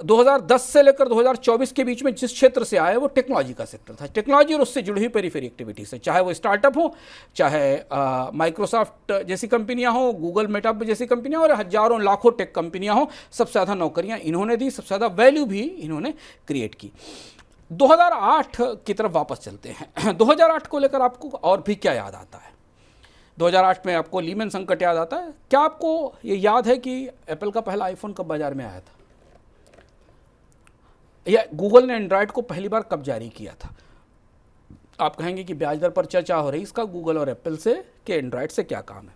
2010 से लेकर 2024 के बीच में जिस क्षेत्र से आया वो टेक्नोलॉजी का सेक्टर था। टेक्नोलॉजी और उससे जुड़ी हुई पेरिफेरी एक्टिविटी से, चाहे वो स्टार्टअप हो, चाहे माइक्रोसॉफ्ट जैसी कंपनियां हो, गूगल, मेटा जैसी कंपनियां, और हजारों लाखों टेक कंपनियां हो, सबसे ज़्यादा नौकरियां इन्होंने दी, सबसे ज़्यादा वैल्यू भी इन्होंने क्रिएट की। 2008 की तरफ वापस चलते हैं। 2008 को लेकर आपको और भी क्या याद आता है? 2008 में आपको लीमन संकट याद आता है? क्या आपको ये याद है कि एप्पल का पहला आईफोन कब बाजार में आया था, या गूगल ने एंड्रॉयड को पहली बार कब जारी किया था? आप कहेंगे कि ब्याज दर पर चर्चा हो रही, इसका गूगल और एप्पल से कि एंड्रॉयड से क्या काम है?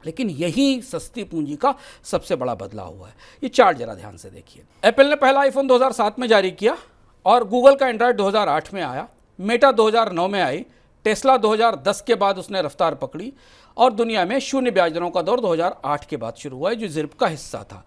लेकिन यही सस्ती पूंजी का सबसे बड़ा बदलाव हुआ है। ये चार्ट जरा ध्यान से देखिए। एप्पल ने पहला आईफोन 2007 में जारी किया, और गूगल का एंड्रॉयड 2008 में आया, मेटा 2009 में आई, टेस्ला 2010 के बाद उसने रफ्तार पकड़ी, और दुनिया में शून्य ब्याज दरों का दौर 2008 के बाद शुरू हुआ है, जो जिर्प का हिस्सा था।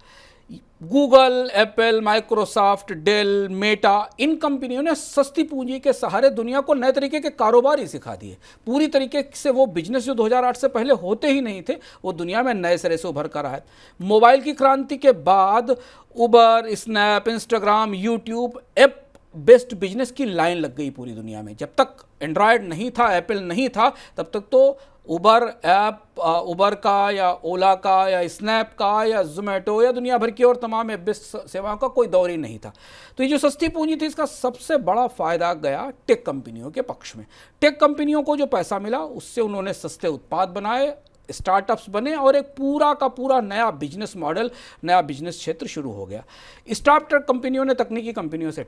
Google, Apple, Microsoft, Dell, Meta, इन कंपनियों ने सस्ती पूंजी के सहारे दुनिया को नए तरीके के कारोबार ही सिखा दिए। पूरी तरीके से वो बिजनेस जो 2008 से पहले होते ही नहीं थे, वो दुनिया में नए सिरे से उभर कर आए। मोबाइल की क्रांति के बाद Uber, Snap, Instagram, YouTube, app based business की लाइन लग गई पूरी दुनिया में। जब तक एंड्रॉयड नहीं था, एप्पल नहीं था, तब तक तो उबर ऐप, उबर का या ओला का या स्नैप का या जोमेटो या दुनिया भर की और तमाम ऐप बेस्ड सेवाओं का कोई दौर ही नहीं था। तो ये जो सस्ती पूंजी थी, इसका सबसे बड़ा फायदा गया टेक कंपनियों के पक्ष में। टेक कंपनियों को जो पैसा मिला उससे उन्होंने सस्ते उत्पाद बनाए, स्टार्टअप्स बने और एक पूरा का पूरा नया बिजनेस मॉडल, नया बिजनेस क्षेत्र शुरू हो गया। स्टार्टअप कंपनियों ने तकनीकी कंपनियों से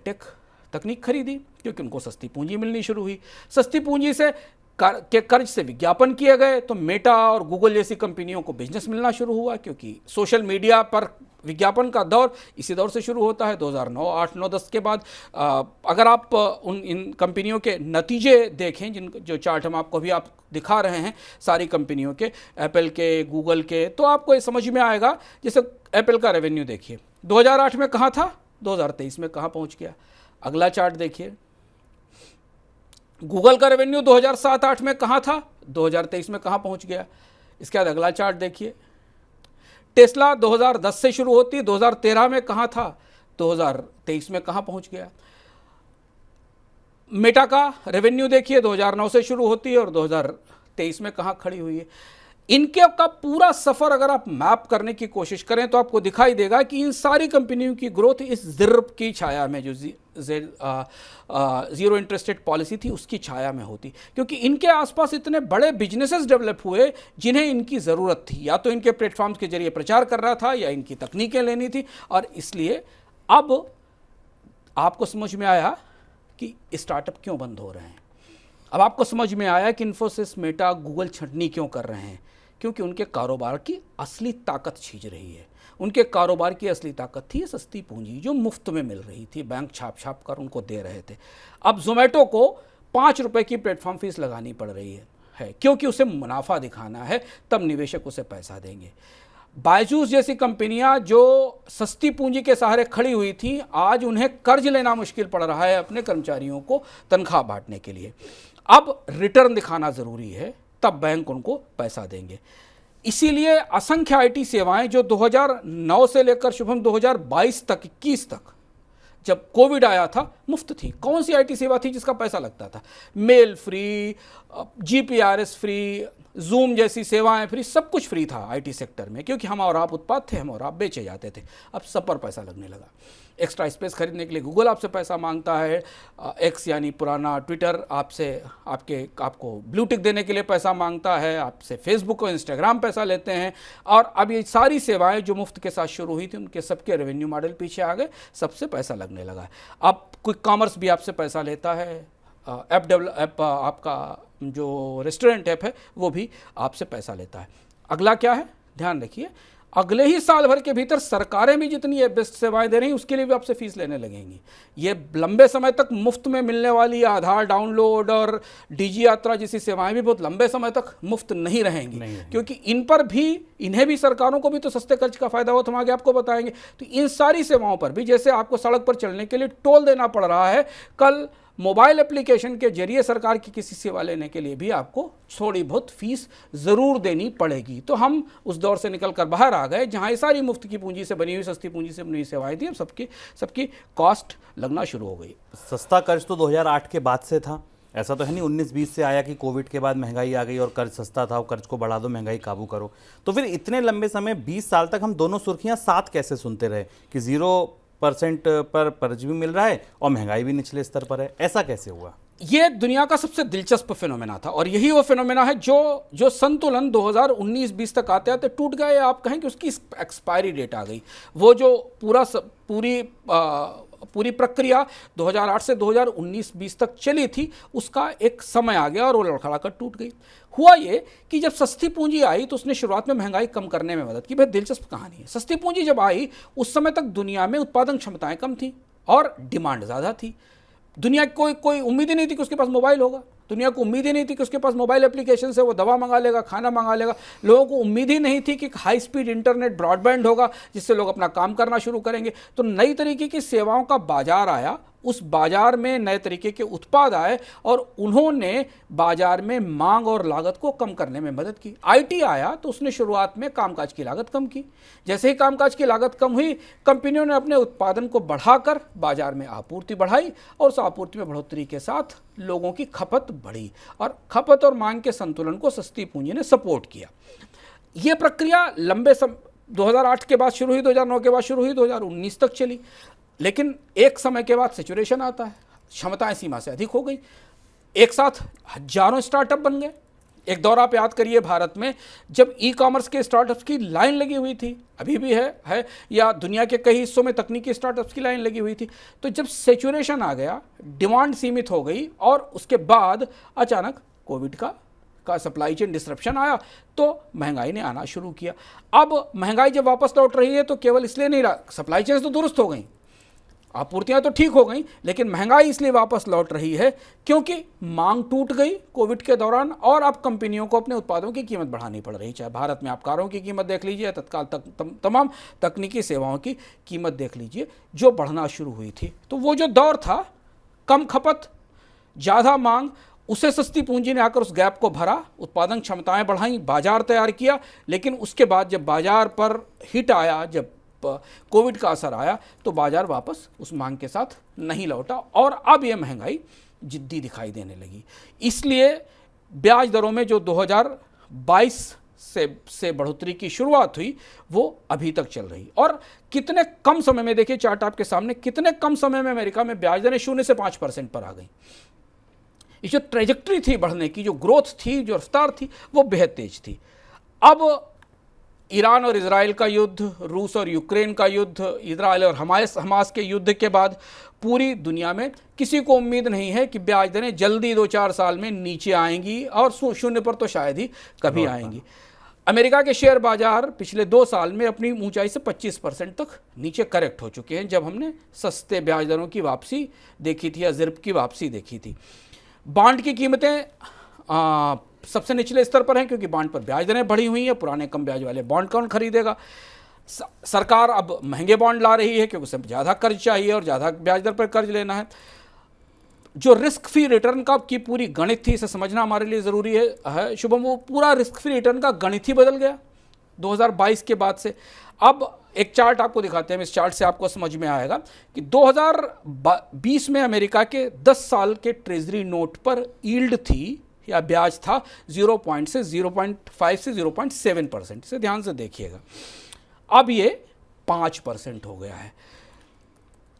तकनीक खरीदी क्योंकि उनको सस्ती पूंजी मिलनी शुरू हुई। सस्ती पूंजी से के कर्ज से विज्ञापन किए गए तो मेटा और गूगल जैसी कंपनियों को बिजनेस मिलना शुरू हुआ, क्योंकि सोशल मीडिया पर विज्ञापन का दौर इसी दौर से शुरू होता है 2009, 8, 9, 10 के बाद। अगर आप इन कंपनियों के नतीजे देखें, जो चार्ट हम आपको अभी आप दिखा रहे हैं सारी कंपनियों के, एप्पल के, गूगल के, तो आपको ये समझ में आएगा। जैसे एप्पल का रेवेन्यू देखिए 2008 में कहाँ था, 2023 में कहाँ पहुँच गया। अगला चार्ट देखिए, गूगल का रेवेन्यू 2007-8 में कहाँ था, 2023 में कहाँ पहुँच गया। इसके बाद अगला चार्ट देखिए, टेस्ला 2010 से शुरू होती 2013 में कहाँ था, 2023 में कहाँ पहुँच गया। मेटा का रेवेन्यू देखिए 2009 से शुरू होती है और 2023 में कहाँ खड़ी हुई है। इनके का पूरा सफ़र अगर आप मैप करने की कोशिश करें तो आपको दिखाई देगा कि इन सारी कंपनियों की ग्रोथ इस ज़िर्ब की छाया में, जो ज़ीरो इंटरेस्ट रेट पॉलिसी थी उसकी छाया में होती, क्योंकि इनके आसपास इतने बड़े बिजनेसेस डेवलप हुए जिन्हें इनकी ज़रूरत थी। या तो इनके प्लेटफॉर्म्स के जरिए प्रचार कर रहा था या इनकी तकनीकें लेनी थी, और इसलिए अब आपको समझ में आया कि स्टार्टअप क्यों बंद हो रहे हैं। अब आपको समझ में आया कि इन्फोसिस, मेटा, गूगल छंटनी क्यों कर रहे हैं, क्योंकि उनके कारोबार की असली ताकत छीज रही है। उनके कारोबार की असली ताकत थी सस्ती पूंजी जो मुफ्त में मिल रही थी, बैंक छाप कर उनको दे रहे थे। अब जोमेटो को 5 रुपए की प्लेटफॉर्म फीस लगानी पड़ रही है क्योंकि उसे मुनाफा दिखाना है, तब निवेशक उसे पैसा देंगे। बायजूस जैसी कंपनियां जो सस्ती पूंजी के सहारे खड़ी हुई थी, आज उन्हें कर्ज लेना मुश्किल पड़ रहा है अपने कर्मचारियों को तनख्वाह बांटने के लिए। अब रिटर्न दिखाना ज़रूरी है, तब बैंक उनको पैसा देंगे। इसीलिए असंख्य आईटी सेवाएं जो 2009 से लेकर शुभम 2022 तक, 21 तक, जब कोविड आया था, मुफ्त थी। कौन सी आईटी सेवा थी जिसका पैसा लगता था? Mail free, GPRS free, Zoom जैसी सेवाएं फ्री, सब कुछ फ्री था आईटी सेक्टर में, क्योंकि हम और आप उत्पाद थे, हम और आप बेचे जाते थे। अब सब पर पैसा लगने लगा। एक्स्ट्रा स्पेस खरीदने के लिए गूगल आपसे पैसा मांगता है, एक्स यानी पुराना ट्विटर आपको ब्लू टिक देने के लिए पैसा मांगता है, आपसे फेसबुक और इंस्टाग्राम पैसा लेते हैं। और अब ये सारी सेवाएं जो मुफ्त के साथ शुरू हुई थी, उनके सबके रेवेन्यू मॉडल पीछे आ गए, सबसे पैसा लगने लगा है। अब क्विक कॉमर्स भी आपसे पैसा लेता है, ऐप आपका जो रेस्टोरेंट ऐप है वो भी आपसे पैसा लेता है। अगला क्या है, ध्यान रखिए, अगले ही साल भर के भीतर सरकारें भी जितनी बेस्ट सेवाएं दे रही हैं उसके लिए भी आपसे फीस लेने लगेंगी। ये लंबे समय तक मुफ्त में मिलने वाली आधार डाउनलोड और डीजी यात्रा जैसी सेवाएं भी बहुत लंबे समय तक मुफ्त नहीं रहेंगी, क्योंकि इन पर भी, इन्हें भी, सरकारों को भी तो सस्ते कर्ज का फायदा हो, तो हम आगे आपको बताएंगे। तो इन सारी सेवाओं पर भी, जैसे आपको सड़क पर चलने के लिए टोल देना पड़ रहा है, कल मोबाइल एप्लीकेशन के जरिए सरकार की किसी सेवा लेने के लिए भी आपको थोड़ी बहुत फीस ज़रूर देनी पड़ेगी। तो हम उस दौर से निकल कर बाहर आ गए जहां ये सारी मुफ्त की पूंजी से बनी हुई, सस्ती पूंजी से बनी हुई सेवाएं थी, अब सबकी कॉस्ट लगना शुरू हो गई। सस्ता कर्ज तो 2008 के बाद से था, ऐसा तो है नहीं 19-20 से आया कि कोविड के बाद महंगाई आ गई और कर्ज सस्ता था, और कर्ज को बढ़ा दो, महंगाई काबू करो। तो फिर इतने लंबे समय 20 साल तक हम दोनों सुर्खियां साथ कैसे सुनते रहे कि 0% पर कर्ज भी मिल रहा है और महंगाई भी निचले स्तर पर है? ऐसा कैसे हुआ? ये दुनिया का सबसे दिलचस्प फिनोमेना था, और यही वो फिनोमेना है जो संतुलन 2019-20 तक आते आते टूट गया, या आप कहें कि उसकी एक्सपायरी डेट आ गई। वो जो पूरी प्रक्रिया 2008 से 2019-20 तक चली थी, उसका एक समय आ गया और वो लड़खड़ा कर टूट गई। हुआ ये कि जब सस्ती पूंजी आई तो उसने शुरुआत में महंगाई कम करने में मदद की। भाई दिलचस्प कहानी है। सस्ती पूंजी जब आई, उस समय तक दुनिया में उत्पादन क्षमताएं कम थी और डिमांड ज़्यादा थी। दुनिया की कोई उम्मीद ही नहीं थी कि उसके पास मोबाइल होगा। दुनिया को उम्मीद ही नहीं थी कि उसके पास मोबाइल एप्लीकेशन से वो दवा मंगा लेगा, खाना मंगा लेगा। लोगों को उम्मीद ही नहीं थी कि हाई स्पीड इंटरनेट, ब्रॉडबैंड होगा जिससे लोग अपना काम करना शुरू करेंगे। तो नई तरीके की सेवाओं का बाजार आया, उस बाजार में नए तरीके के उत्पाद आए और उन्होंने बाजार में मांग और लागत को कम करने में मदद की। आईटी आया तो उसने शुरुआत में कामकाज की लागत कम की। जैसे ही कामकाज की लागत कम हुई, कंपनियों ने अपने उत्पादन को बढ़ाकर बाजार में आपूर्ति बढ़ाई और उस आपूर्ति में बढ़ोतरी के साथ लोगों की खपत बढ़ी, और खपत और मांग के संतुलन को सस्ती पूंजी ने सपोर्ट किया। यह प्रक्रिया लंबे 2008 के बाद शुरू हुई, 2009 के बाद शुरू हुई, 2019 तक चली। लेकिन एक समय के बाद सैचुरेशन आता है, क्षमताएं सीमा से अधिक हो गई। एक साथ हजारों स्टार्टअप बन गए, एक दौर आप याद करिए भारत में जब ई कॉमर्स के स्टार्टअप्स की लाइन लगी हुई थी, अभी भी है या दुनिया के कई हिस्सों में तकनीकी स्टार्टअप्स की लाइन लगी हुई थी। तो जब सेचुरेशन आ गया, डिमांड सीमित हो गई और उसके बाद अचानक कोविड का सप्लाई चेन डिसरप्शन आया तो महंगाई ने आना शुरू किया। अब महंगाई जब वापस लौट रही है तो केवल इसलिए नहीं रहा, सप्लाई चेन तो दुरुस्त हो गई, आपूर्तियां तो ठीक हो गई, लेकिन महंगाई इसलिए वापस लौट रही है क्योंकि मांग टूट गई कोविड के दौरान और अब कंपनियों को अपने उत्पादों की कीमत बढ़ानी पड़ रही। चाहे भारत में आप कारों की कीमत देख लीजिए, तत्काल तमाम तकनीकी सेवाओं की कीमत देख लीजिए जो बढ़ना शुरू हुई थी। तो वो जो दौर था कम खपत ज़्यादा मांग, उसे सस्ती पूंजी ने आकर उस गैप को भरा, उत्पादन क्षमताएं बढ़ाई, बाजार तैयार किया, लेकिन उसके बाद जब बाजार पर हिट आया, जब कोविड का असर आया तो बाजार वापस उस मांग के साथ नहीं लौटा और अब यह महंगाई जिद्दी दिखाई देने लगी। इसलिए ब्याज दरों में जो 2022 से बढ़ोतरी की शुरुआत हुई वो अभी तक चल रही और कितने कम समय में, देखिए चार्ट आपके सामने, कितने कम समय में अमेरिका में ब्याज दरें 0 से 5% पर आ गई। ये जो ट्रेजेक्टरी थी बढ़ने की, जो ग्रोथ थी, जो रफ्तार थी, वो बेहद तेज थी। अब ईरान और इजराइल का युद्ध, रूस और यूक्रेन का युद्ध, इजराइल और हमास के युद्ध के बाद पूरी दुनिया में किसी को उम्मीद नहीं है कि ब्याज दरें जल्दी 2-4 साल में नीचे आएंगी और 0 पर तो शायद ही कभी आएंगी। अमेरिका के शेयर बाजार पिछले 2 साल में अपनी ऊंचाई से 25% तक नीचे करेक्ट हो चुके हैं जब हमने सस्ते ब्याज दरों की वापसी देखी थी या ज़िर्ब की वापसी देखी थी। बॉन्ड की कीमतें सबसे निचले स्तर पर हैं क्योंकि बॉन्ड पर ब्याज दरें बढ़ी हुई हैं, पुराने कम ब्याज वाले बॉन्ड कौन खरीदेगा। सरकार अब महंगे बॉन्ड ला रही है क्योंकि उसे ज़्यादा कर्ज चाहिए और ज़्यादा ब्याज दर पर कर्ज लेना है। जो रिस्क फ्री रिटर्न का की पूरी गणित थी, इसे समझना हमारे लिए ज़रूरी है शुभम, वो पूरा रिस्क फ्री रिटर्न का गणित ही बदल गया 2022 के बाद से। अब एक चार्ट आपको दिखाते हैं, इस चार्ट से आपको समझ में आएगा कि 2020 में अमेरिका के 10 साल के ट्रेजरी नोट पर यील्ड थी या ब्याज था 0.5 से 0.7%। इसे ध्यान से देखिएगा, अब ये 5% हो गया है।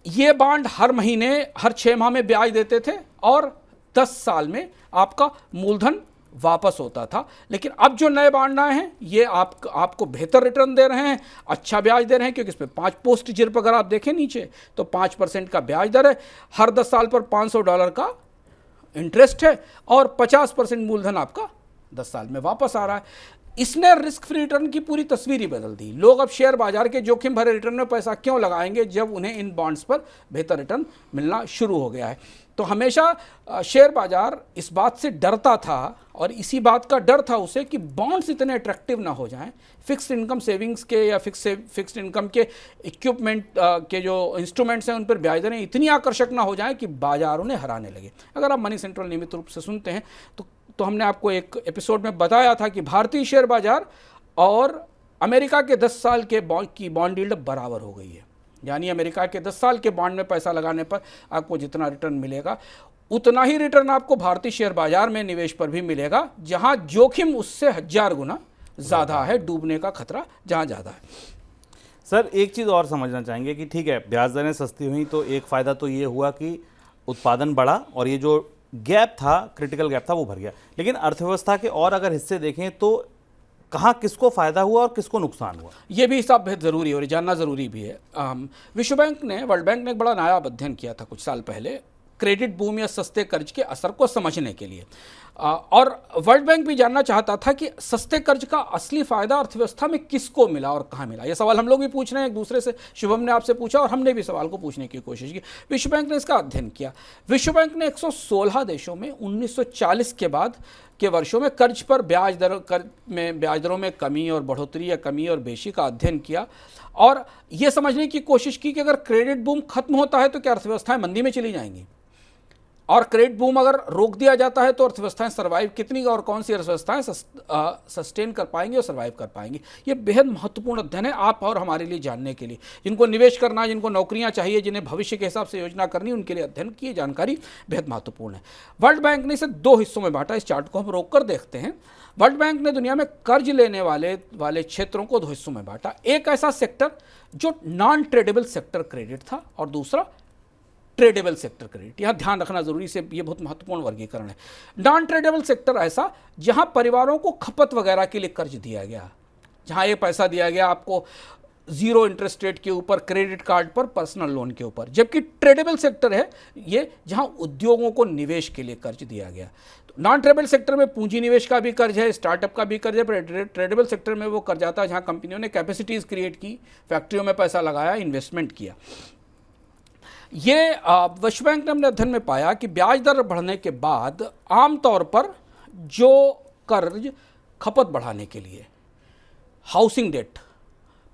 ये बॉन्ड हर महीने, हर 6 माह में ब्याज देते थे और 10 साल में आपका मूलधन वापस होता था। लेकिन अब जो नए बॉन्ड आए हैं ये आपको बेहतर रिटर्न दे रहे हैं, अच्छा ब्याज दे रहे हैं क्योंकि इसमें 5 पोस्ट जिर्प अगर आप देखें नीचे तो 5% का ब्याज दर है, हर 10 साल पर $500 का इंटरेस्ट है और 50% मूलधन आपका 10 साल में वापस आ रहा है। इसने रिस्क फ्री रिटर्न की पूरी तस्वीर ही बदल दी। लोग अब शेयर बाजार के जोखिम भरे रिटर्न में पैसा क्यों लगाएंगे जब उन्हें इन बॉन्ड्स पर बेहतर रिटर्न मिलना शुरू हो गया है। तो हमेशा शेयर बाजार इस बात से डरता था और इसी बात का डर था उसे कि बॉन्ड्स इतने अट्रैक्टिव ना हो जाएं, फिक्स्ड इनकम सेविंग्स के या फिक्स्ड इनकम के इक्विपमेंट के जो इंस्ट्रूमेंट्स हैं उन पर ब्याज दरें इतनी आकर्षक ना हो जाएं कि बाजार उन्हें हराने लगे। अगर आप मनी सेंट्रल नियमित रूप से सुनते हैं तो हमने आपको एक एपिसोड में बताया था कि भारतीय शेयर बाजार और अमेरिका के 10 साल के बॉन्ड यील्ड बराबर हो गई है। यानी अमेरिका के 10 साल के बॉन्ड में पैसा लगाने पर आपको जितना रिटर्न मिलेगा उतना ही रिटर्न आपको भारतीय शेयर बाजार में निवेश पर भी मिलेगा, जहां जोखिम उससे 1000 गुना ज़्यादा है, डूबने का खतरा जहां ज़्यादा है। सर एक चीज़ और समझना चाहेंगे कि ठीक है ब्याज दरें सस्ती हुई तो एक फ़ायदा तो ये हुआ कि उत्पादन बढ़ा और ये जो गैप था, क्रिटिकल गैप था, वो भर गया। लेकिन अर्थव्यवस्था के और अगर हिस्से देखें तो कहाँ किसको फ़ायदा हुआ और किसको नुकसान हुआ, ये भी हिसाब बेहद ज़रूरी है और जानना ज़रूरी भी है। विश्व बैंक ने, वर्ल्ड बैंक ने एक बड़ा नायाब अध्ययन किया था कुछ साल पहले क्रेडिट बूम या सस्ते कर्ज के असर को समझने के लिए। और वर्ल्ड बैंक भी जानना चाहता था कि सस्ते कर्ज का असली फायदा अर्थव्यवस्था में किसको मिला और कहाँ मिला। यह सवाल हम लोग भी पूछ रहे हैं एक दूसरे से, शुभम ने आपसे पूछा और हमने भी सवाल को पूछने की कोशिश की। विश्व बैंक ने इसका अध्ययन किया। विश्व बैंक ने 116 देशों में 1940 के बाद के वर्षों में कर्ज ब्याज दरों में कमी और बढ़ोतरी या कमी और बेशी का अध्ययन किया और ये समझने की कोशिश की कि अगर क्रेडिट बूम खत्म होता है तो क्या अर्थव्यवस्थाएं मंदी में चली जाएंगी, और क्रेडिट बूम अगर रोक दिया जाता है तो अर्थव्यवस्थाएं सर्वाइव कितनी और कौन सी अर्थव्यवस्थाएं सस्टेन कर पाएंगी और सर्वाइव कर पाएंगी। ये बेहद महत्वपूर्ण अध्ययन है आप और हमारे लिए जानने के लिए, जिनको निवेश करना है, जिनको नौकरियां चाहिए, जिन्हें भविष्य के हिसाब से योजना करनी, उनके लिए अध्ययन की जानकारी बेहद महत्वपूर्ण है। वर्ल्ड बैंक ने इसे 2 हिस्सों में बांटा। इस चार्ट को हम रोक कर देखते हैं। वर्ल्ड बैंक ने दुनिया में कर्ज लेने वाले क्षेत्रों को 2 हिस्सों में बांटा। एक ऐसा सेक्टर जो नॉन ट्रेडेबल सेक्टर क्रेडिट था और दूसरा ट्रेडेबल सेक्टर क्रेडिट, यहाँ ध्यान रखना जरूरी से, ये बहुत महत्वपूर्ण वर्गीकरण है। नॉन ट्रेडेबल सेक्टर ऐसा जहां परिवारों को खपत वगैरह के लिए कर्ज दिया गया, जहां ये पैसा दिया गया आपको जीरो इंटरेस्ट रेट के ऊपर, क्रेडिट कार्ड पर, पर्सनल लोन के ऊपर। जबकि ट्रेडेबल सेक्टर है ये जहां उद्योगों को निवेश के लिए कर्ज दिया गया। तो नॉन ट्रेडेबल सेक्टर में पूंजी निवेश का भी कर्ज है, स्टार्टअप का भी कर्ज है, पर ट्रेडेबल सेक्टर में वो कर्ज आता है जहां कंपनियों ने कैपेसिटीज क्रिएट की, फैक्ट्रियों में पैसा लगाया, इन्वेस्टमेंट किया। ये विश्व बैंक ने अपने अध्ययन में पाया कि ब्याज दर बढ़ने के बाद आमतौर पर जो कर्ज खपत बढ़ाने के लिए, housing debt,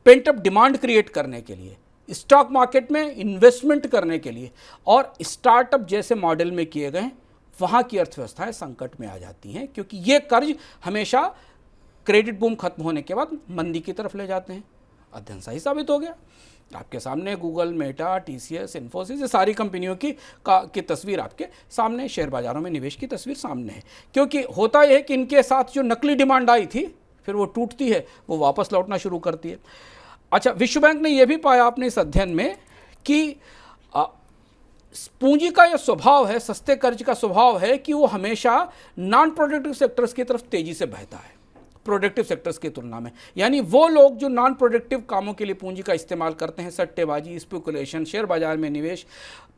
pent up demand create करने के लिए, स्टॉक मार्केट में इन्वेस्टमेंट करने के लिए और स्टार्टअप जैसे मॉडल में किए गए, वहाँ की अर्थव्यवस्थाएं संकट में आ जाती हैं, क्योंकि ये कर्ज हमेशा क्रेडिट बूम खत्म होने के बाद मंदी की तरफ ले जाते हैं। अध्ययन सही साबित हो गया। आपके सामने गूगल, मेटा, टीसीएस, इन्फोसिस, ये सारी कंपनियों की तस्वीर आपके सामने, शेयर बाजारों में निवेश की तस्वीर सामने है। क्योंकि होता यह है कि इनके साथ जो नकली डिमांड आई थी फिर वो टूटती है, वो वापस लौटना शुरू करती है। अच्छा, विश्व बैंक ने यह भी पाया अपने इस अध्ययन में कि पूंजी का यह स्वभाव है, सस्ते कर्ज का स्वभाव है कि वो हमेशा नॉन प्रोडक्टिव सेक्टर्स की तरफ तेजी से बहता है प्रोडक्टिव सेक्टर्स की तुलना में। यानी वो लोग जो नॉन प्रोडक्टिव कामों के लिए पूंजी का इस्तेमाल करते हैं, सट्टेबाजी, स्पेकुलेशन, शेयर बाजार में निवेश,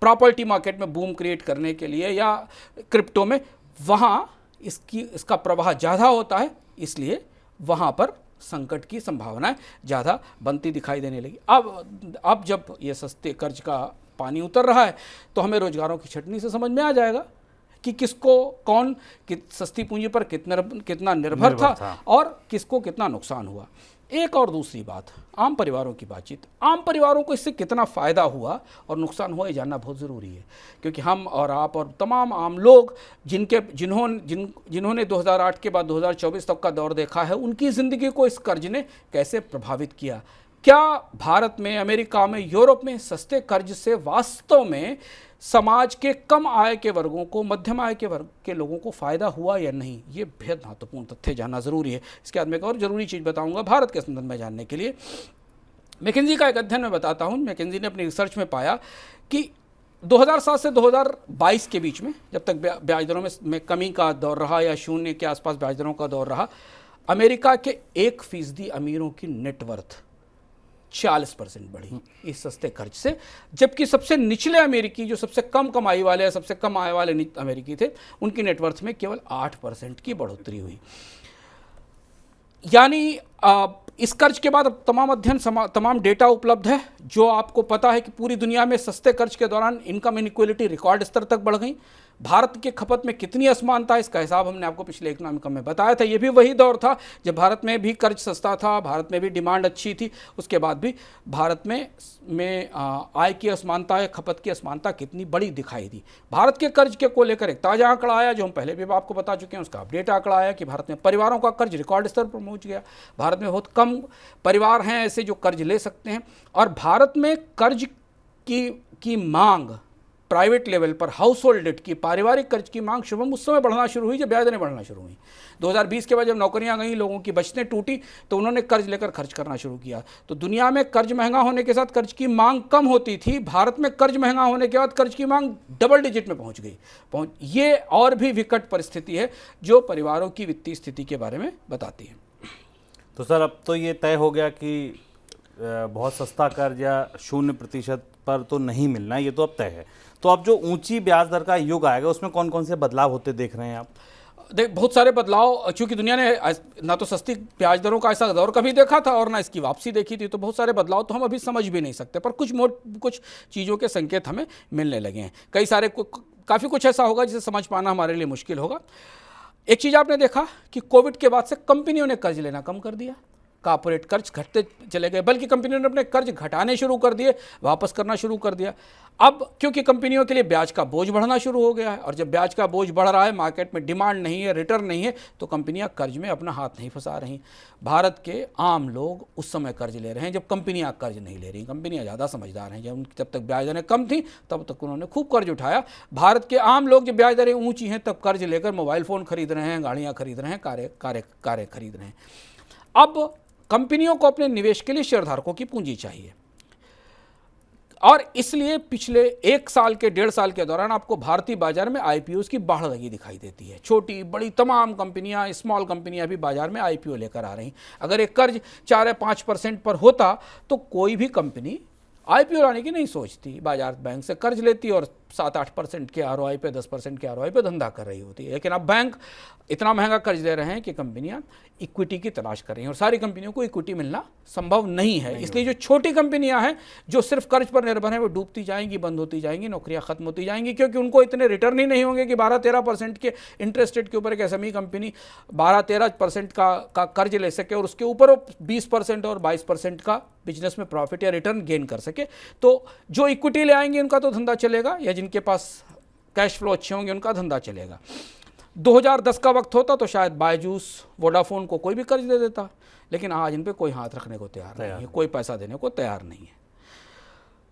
प्रॉपर्टी मार्केट में बूम क्रिएट करने के लिए या क्रिप्टो में, वहाँ इसका प्रवाह ज़्यादा होता है, इसलिए वहाँ पर संकट की संभावनाएं ज़्यादा बनती दिखाई देने लगी। अब जब ये सस्ते कर्ज का पानी उतर रहा है तो हमें रोजगारों की छटनी से समझ में आ जाएगा कि किसको कौन सस्ती पूंजी पर कितना निर्भर था और किसको कितना नुकसान हुआ। एक और दूसरी बात, आम परिवारों की बातचीत। आम परिवारों को इससे कितना फ़ायदा हुआ और नुकसान हुआ ये जानना बहुत ज़रूरी है, क्योंकि हम और आप और तमाम आम लोग जिन्होंने 2008 के बाद 2024 तक का दौर देखा है, उनकी ज़िंदगी को इस कर्ज ने कैसे प्रभावित किया। क्या भारत में, अमेरिका में, यूरोप में सस्ते कर्ज से वास्तव में समाज के कम आय के वर्गों को, मध्यम आय के वर्ग के लोगों को फ़ायदा हुआ या नहीं, ये बेहद महत्वपूर्ण तथ्य जानना ज़रूरी है। इसके बाद मैं एक और ज़रूरी चीज़ बताऊंगा भारत के संदर्भ में जानने के लिए। मैकेंजी का एक अध्ययन मैं बताता हूँ। मैकेंजी ने अपनी रिसर्च में पाया कि 2007 से 2022 के बीच में, जब तक ब्याज दरों में कमी का दौर रहा या शून्य के आसपास ब्याज दरों का दौर रहा, अमेरिका के 1% अमीरों की नेटवर्थ 40% बढ़ी इस सस्ते खर्च से, जबकि सबसे निचले अमेरिकी, जो सबसे कम कमाई वाले या सबसे कम आय वाले अमेरिकी थे, उनकी नेटवर्थ में केवल 8% की बढ़ोतरी हुई। यानी इस कर्ज के बाद अब तमाम अध्ययन, तमाम डेटा उपलब्ध है जो आपको पता है कि पूरी दुनिया में सस्ते कर्ज के दौरान इनकम इनइक्वालिटी रिकॉर्ड स्तर तक बढ़ गई। भारत के खपत में कितनी असमानता है, इसका हिसाब हमने आपको पिछले इकोनॉमिकम में बताया था। ये भी वही दौर था जब भारत में भी कर्ज सस्ता था, भारत में भी डिमांड अच्छी थी, उसके बाद भी भारत में आय की असमानता, खपत की असमानता कितनी बड़ी दिखाई दी। भारत के कर्ज को लेकर एक ताज़ा आंकड़ा आया जो हम पहले भी आपको बता चुके हैं, उसका अपडेट आंकड़ा आया कि भारत में परिवारों का कर्ज रिकॉर्ड स्तर पर पहुँच गया। भारत में बहुत कम परिवार हैं ऐसे जो कर्ज ले सकते हैं, और भारत में कर्ज की मांग प्राइवेट लेवल पर, हाउस होल्ड डेट की, पारिवारिक कर्ज की मांग शुभम उस समय बढ़ना शुरू हुई जब ब्याज दरें बढ़ना शुरू हुई। 2020 के बाद जब नौकरियां गई, लोगों की बचतें टूटी, तो उन्होंने कर्ज लेकर खर्च करना शुरू किया। तो दुनिया में कर्ज महंगा होने के साथ कर्ज की मांग कम होती थी, भारत में कर्ज महंगा होने के बाद कर्ज की मांग डबल डिजिट में पहुंच गई। ये और भी विकट परिस्थिति है जो परिवारों की वित्तीय स्थिति के बारे में बताती है। तो सर, अब तो ये तय हो गया कि बहुत सस्ता कर्ज या 0% पर तो नहीं मिलना, ये तो अब तय है। तो अब जो ऊंची ब्याज दर का युग आएगा उसमें कौन कौन से बदलाव होते देख रहे हैं आप? देख, बहुत सारे बदलाव, चूंकि दुनिया ने ना तो सस्ती ब्याज दरों का ऐसा दौर कभी देखा था और ना इसकी वापसी देखी थी, तो बहुत सारे बदलाव तो हम अभी समझ भी नहीं सकते, पर कुछ चीज़ों के संकेत हमें मिलने लगे हैं। कई सारे काफ़ी कुछ ऐसा होगा जिसे समझ पाना हमारे लिए मुश्किल होगा। एक चीज़ आपने देखा कि कोविड के बाद से कंपनियों ने कर्ज लेना कम कर दिया, कॉर्पोरेट कर्ज घटते चले गए, बल्कि कंपनियों ने अपने कर्ज घटाने शुरू कर दिए, वापस करना शुरू कर दिया। अब क्योंकि कंपनियों के लिए ब्याज का बोझ बढ़ना शुरू हो गया है, और जब ब्याज का बोझ बढ़ रहा है, मार्केट में डिमांड नहीं है, रिटर्न नहीं है, तो कंपनियां कर्ज में अपना हाथ नहीं फंसा रही। भारत के आम लोग उस समय कर्ज ले रहे हैं जब कंपनियां कर्ज नहीं ले रही। कंपनियां ज़्यादा समझदार हैं, जब तक ब्याज दरें कम थी तब तक उन्होंने खूब कर्ज उठाया। भारत के आम लोग जब ब्याज दरें ऊँची हैं तब कर्ज लेकर मोबाइल फ़ोन खरीद रहे हैं, गाड़ियाँ खरीद रहे हैं, कारें खरीद रहे हैं। अब कंपनियों को अपने निवेश के लिए शेयरधारकों की पूंजी चाहिए। और इसलिए पिछले 1 साल के 1.5 साल के दौरान आपको भारतीय बाजार में आईपीओज की बाढ़ लगी दिखाई देती है। छोटी बड़ी तमाम कंपनियां, स्मॉल कंपनियां भी बाजार में आईपीओ लेकर आ रही। अगर एक कर्ज 4 या 5% पर होता तो कोई भी कंपनी आईपीओ लाने की नहीं सोचती, बाजार बैंक से कर्ज लेती और 7-8% के आरओआई पे, 10% के आरओआई पे धंधा कर रही होती है। लेकिन अब बैंक इतना महंगा कर्ज दे रहे हैं कि कंपनियां इक्विटी की तलाश कर रही हैं और सारी कंपनियों को इक्विटी मिलना संभव नहीं है। इसलिए जो छोटी कंपनियां हैं जो सिर्फ कर्ज पर निर्भर हैं वो डूबती जाएंगी, बंद होती जाएंगी, नौकरियां खत्म होती जाएंगी, क्योंकि उनको इतने रिटर्न ही नहीं होंगे कि 12-13% के इंटरेस्ट रेट के ऊपर एक एसएमई कंपनी 12-13% का कर्ज ले सके और उसके ऊपर वो 20% और 22% का बिजनेस में प्रॉफिट या रिटर्न गेन कर सके। तो जो इक्विटी ले आएंगे उनका तो धंधा चलेगा, या जिनके पास कैश फ्लो अच्छे होंगे उनका धंधा चलेगा। 2010 का वक्त होता तो शायद बायजूस, वोडाफोन को कोई भी कर्ज दे देता, लेकिन आज इन पे कोई हाथ रखने को तैयार नहीं है, कोई पैसा देने को तैयार नहीं है।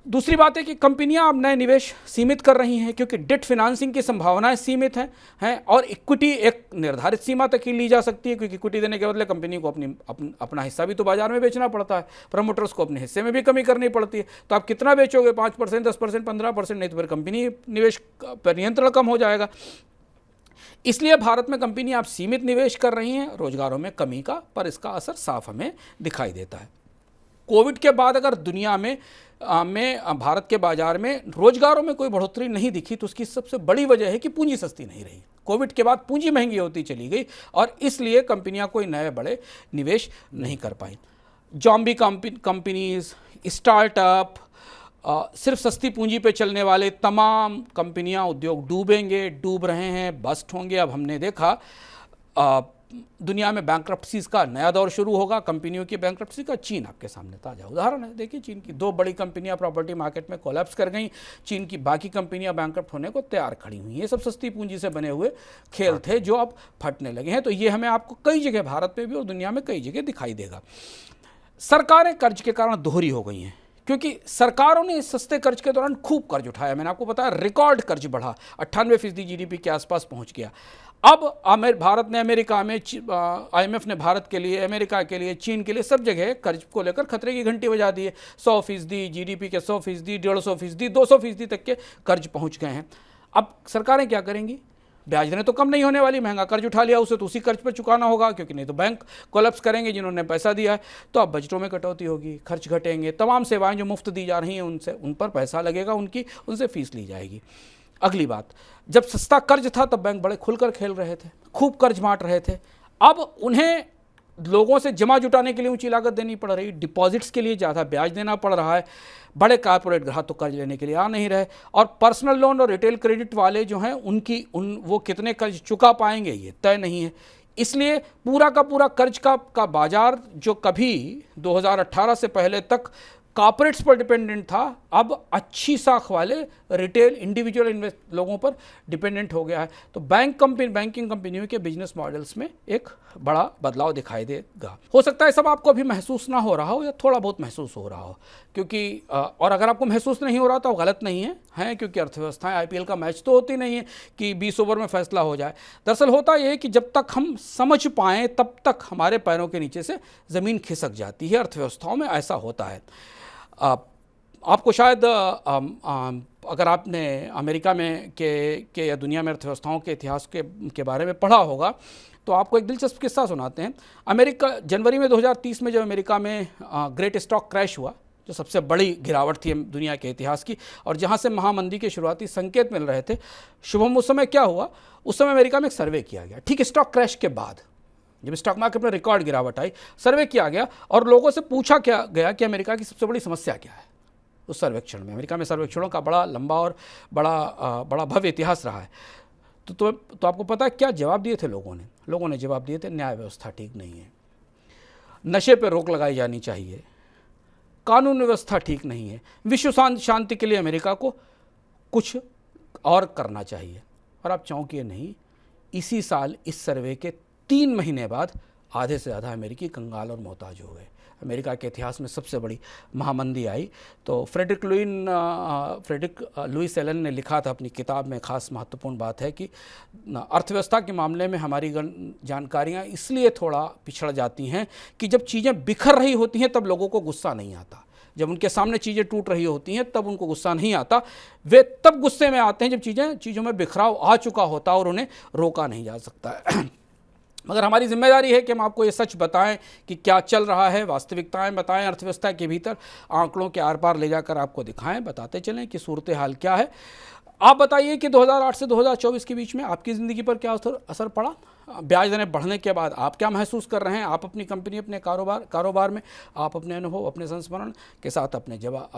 दूसरी बात है कि कंपनियां अब नए निवेश सीमित कर रही हैं क्योंकि डेट फाइनेंसिंग की संभावनाएं सीमित हैं और इक्विटी एक निर्धारित सीमा तक ही ली जा सकती है, क्योंकि इक्विटी देने के बदले कंपनी को अपना हिस्सा भी तो बाजार में बेचना पड़ता है, प्रमोटर्स को अपने हिस्से में भी कमी करनी पड़ती है। तो आप कितना बेचोगे, 5%, 10%, 15%, नहीं तो फिर कंपनी निवेश पर नियंत्रण कम हो जाएगा। इसलिए भारत में कंपनियां आप सीमित निवेश कर रही हैं, रोजगारों में कमी का, पर इसका असर साफ हमें दिखाई देता है। कोविड के बाद अगर दुनिया में भारत के बाजार में रोजगारों में कोई बढ़ोतरी नहीं दिखी तो उसकी सबसे बड़ी वजह है कि पूंजी सस्ती नहीं रही। कोविड के बाद पूंजी महंगी होती चली गई और इसलिए कंपनियां कोई नए बड़े निवेश नहीं कर पाई। जॉम्बी कंपनीज, स्टार्टअप, सिर्फ सस्ती पूंजी पे चलने वाले तमाम कंपनियां, उद्योग डूबेंगे, डूब रहे हैं, बस्ट होंगे। अब हमने देखा दुनिया में बैंक्रप्सीज का नया दौर शुरू होगा, कंपनियों की बैंक्रप्सी का। चीन आपके सामने ताज़ा उदाहरण है। देखिए, चीन की 2 बड़ी कंपनियां प्रॉपर्टी मार्केट में कोलैप्स कर गई, चीन की बाकी कंपनियां बैंक्रप्ट होने को तैयार खड़ी हुई। ये सब सस्ती पूंजी से बने हुए खेल थे जो अब फटने लगे हैं। तो ये हमें आपको कई जगह भारत में भी और दुनिया में कई जगह दिखाई देगा। सरकारें कर्ज के कारण दोहरी हो गई हैं क्योंकि सरकारों ने इस सस्ते कर्ज के दौरान खूब कर्ज उठाया। मैंने आपको बताया रिकॉर्ड कर्ज बढ़ा, 98% जीडीपी के आसपास पहुंच गया। अब भारत ने अमेरिका में, IMF ने भारत के लिए, अमेरिका के लिए, चीन के लिए, सब जगह कर्ज को लेकर खतरे की घंटी बजा दी है। 100% जीडीपी के 100%, 150%, 200% तक के कर्ज पहुंच गए हैं। अब सरकारें क्या करेंगी? ब्याज दरें तो कम नहीं होने वाली, महंगा कर्ज उठा लिया उसे तो उसी कर्ज पर चुकाना होगा, क्योंकि नहीं तो बैंक कोलैप्स करेंगे जिन्होंने पैसा दिया है। तो अब बजटों में कटौती होगी, खर्च घटेंगे, तमाम सेवाएं जो मुफ्त दी जा रही हैं उन पर पैसा लगेगा, उनसे फीस ली जाएगी। अगली बात, जब सस्ता कर्ज था तब बैंक बड़े खुलकर खेल रहे थे, खूब कर्ज बांट रहे थे। अब उन्हें लोगों से जमा जुटाने के लिए ऊंची लागत देनी पड़ रही, डिपॉजिट्स के लिए ज़्यादा ब्याज देना पड़ रहा है। बड़े कॉर्पोरेट ग्राहक तो कर्ज लेने के लिए आ नहीं रहे, और पर्सनल लोन और रिटेल क्रेडिट वाले जो हैं वो कितने कर्ज चुका पाएंगे ये तय नहीं है। इसलिए पूरा का पूरा कर्ज का बाजार जो कभी 2018 से पहले तक कॉर्पोरेट्स पर डिपेंडेंट था, अब अच्छी साख वाले रिटेल इंडिविजुअल लोगों पर डिपेंडेंट हो गया है। तो बैंकिंग कंपनियों के बिजनेस मॉडल्स में एक बड़ा बदलाव दिखाई देगा। हो सकता है सब आपको अभी महसूस ना हो रहा हो या थोड़ा बहुत महसूस हो रहा हो, क्योंकि और अगर आपको महसूस नहीं हो रहा तो गलत नहीं है, क्योंकि अर्थव्यवस्थाएं IPL का मैच तो होती नहीं है कि 20 ओवर में फैसला हो जाए। दरअसल होता यह है कि जब तक हम समझ पाएँ तब तक हमारे पैरों के नीचे से ज़मीन खिसक जाती है। अर्थव्यवस्थाओं में ऐसा होता है। आपको शायद अगर आपने अमेरिका में के या दुनिया में अर्थव्यवस्थाओं के इतिहास के बारे में पढ़ा होगा तो आपको एक दिलचस्प किस्सा सुनाते हैं। जनवरी में 2030 में जब अमेरिका में ग्रेट स्टॉक क्रैश हुआ, जो सबसे बड़ी गिरावट थी दुनिया के इतिहास की, और जहां से महामंदी के शुरुआती संकेत मिल रहे थे, शुभम उस समय क्या हुआ, उस समय अमेरिका में एक सर्वे किया गया, ठीक स्टॉक क्रैश के बाद, जब स्टॉक मार्केट में रिकॉर्ड गिरावट आई, सर्वे किया गया और लोगों से पूछा गया कि अमेरिका की सबसे बड़ी समस्या क्या है। उस सर्वेक्षण में, अमेरिका में सर्वेक्षणों का बड़ा लंबा और बड़ा भव्य इतिहास रहा है। तो आपको पता है क्या जवाब दिए थे लोगों ने जवाब दिए थे, न्याय व्यवस्था ठीक नहीं है, नशे पर रोक लगाई जानी चाहिए, कानून व्यवस्था ठीक नहीं है, विश्व शांति के लिए अमेरिका को कुछ और करना चाहिए। और आप चौंकिए नहीं, इसी साल इस सर्वे के 3 महीने बाद आधे से ज़्यादा अमेरिकी कंगाल और मोहताज हो गए। अमेरिका के इतिहास में सबसे बड़ी महामंदी आई। तो फ्रेडरिक लुईस एलन ने लिखा था अपनी किताब में, खास महत्वपूर्ण बात है कि अर्थव्यवस्था के मामले में हमारी जानकारियाँ इसलिए थोड़ा पिछड़ जाती हैं कि जब चीज़ें बिखर रही होती हैं तब लोगों को गुस्सा नहीं आता। जब उनके सामने चीज़ें टूट रही होती हैं तब उनको गुस्सा नहीं आता। वे तब गुस्से में आते हैं जब चीज़ों में बिखराव आ चुका होता है और उन्हें रोका नहीं जा सकता है। मगर हमारी जिम्मेदारी है कि हम आपको ये सच बताएं कि क्या चल रहा है, वास्तविकताएं बताएं, अर्थव्यवस्था के भीतर आंकड़ों के आर पार ले जाकर आपको दिखाएं, बताते चलें कि सूरत हाल क्या है। आप बताइए कि 2008 से 2024 के बीच में आपकी ज़िंदगी पर क्या असर पड़ा? ब्याज दरें बढ़ने के बाद आप क्या महसूस कर रहे हैं? आप अपनी कंपनी, अपने कारोबार में आप अपने अनुभव, अपने संस्मरण के साथ अपने जवाब,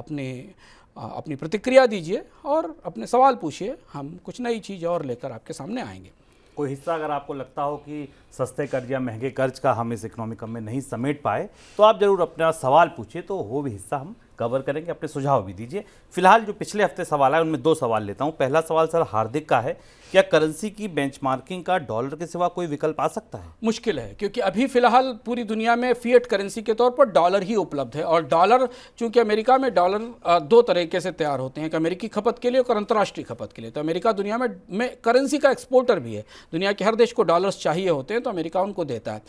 अपनी प्रतिक्रिया दीजिए और अपने सवाल पूछिए। हम कुछ नई चीज़ और लेकर आपके सामने आएंगे। कोई हिस्सा अगर आपको लगता हो कि सस्ते कर्ज या महंगे कर्ज का हम इस इकोनॉमिकम में नहीं समेट पाए, तो आप जरूर अपना सवाल पूछिए, तो वो भी हिस्सा हम कवर करेंगे। अपने सुझाव भी दीजिए। फिलहाल जो पिछले हफ्ते सवाल है उनमें 2 सवाल लेता हूं। पहला सवाल सर हार्दिक का है, क्या करेंसी की बेंचमार्किंग का डॉलर के सिवा कोई विकल्प आ सकता है? मुश्किल है, क्योंकि अभी फिलहाल पूरी दुनिया में फिएट करेंसी के तौर पर डॉलर ही उपलब्ध है। और डॉलर, चूंकि अमेरिका में डॉलर 2 तरीके से तैयार होते हैं, एक अमेरिकी खपत के लिए और अंतर्राष्ट्रीय खपत के लिए। तो अमेरिका दुनिया में करेंसी का एक्सपोर्टर भी है। दुनिया के हर देश को डॉलर्स चाहिए होते हैं, तो अमेरिका उनको देता है।